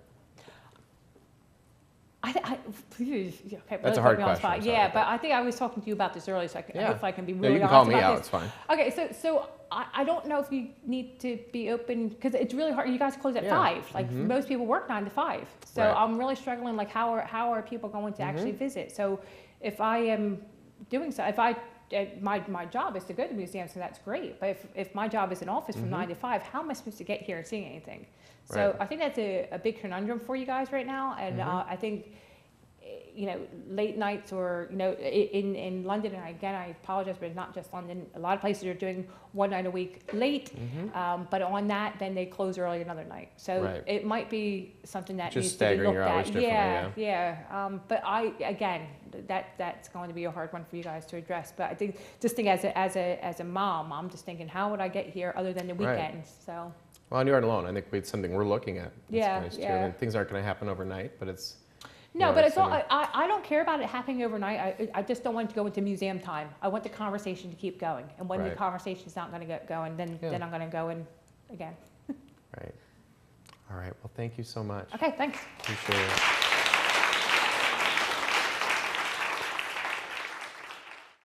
Okay, That's a really hard put me on the question, spot. I'm sorry. Yeah, but I think I was talking to you about this earlier, so hopefully I can be No, really you can honest call me about out. this. It's fine. Okay, so I don't know if you need to be open, because it's really hard. You guys close at 5. Like most people work 9 to 5. So Right. I'm really struggling, like how are people going to actually visit? So if I am doing so, my job is to go to museums, so that's great. But if my job is in office from 9 to 5, how am I supposed to get here and see anything? So Right. I think that's a big conundrum for you guys right now. And I think, late nights or, in London, and again, I apologize, but it's not just London. A lot of places are doing 1 night a week late, but on that, then they close early another night. So Right. it might be something that Just needs to be staggering looked your at. hours differently, Yeah. But that's going to be a hard one for you guys to address. But I think as a mom, I'm just thinking, how would I get here other than the Right. weekends? So. Well, you aren't alone. I think it's something we're looking at. Yeah, Nice too. yeah. I mean, things aren't going to happen overnight, but it's... No, Yeah, but it's all, something- I don't care about it happening overnight. I just don't want it to go into museum time. I want the conversation to keep going. And when the Right. conversation's not going to get going, then I'm going to go in again. Right. All right. Well, thank you so much. Okay, thanks. Appreciate it.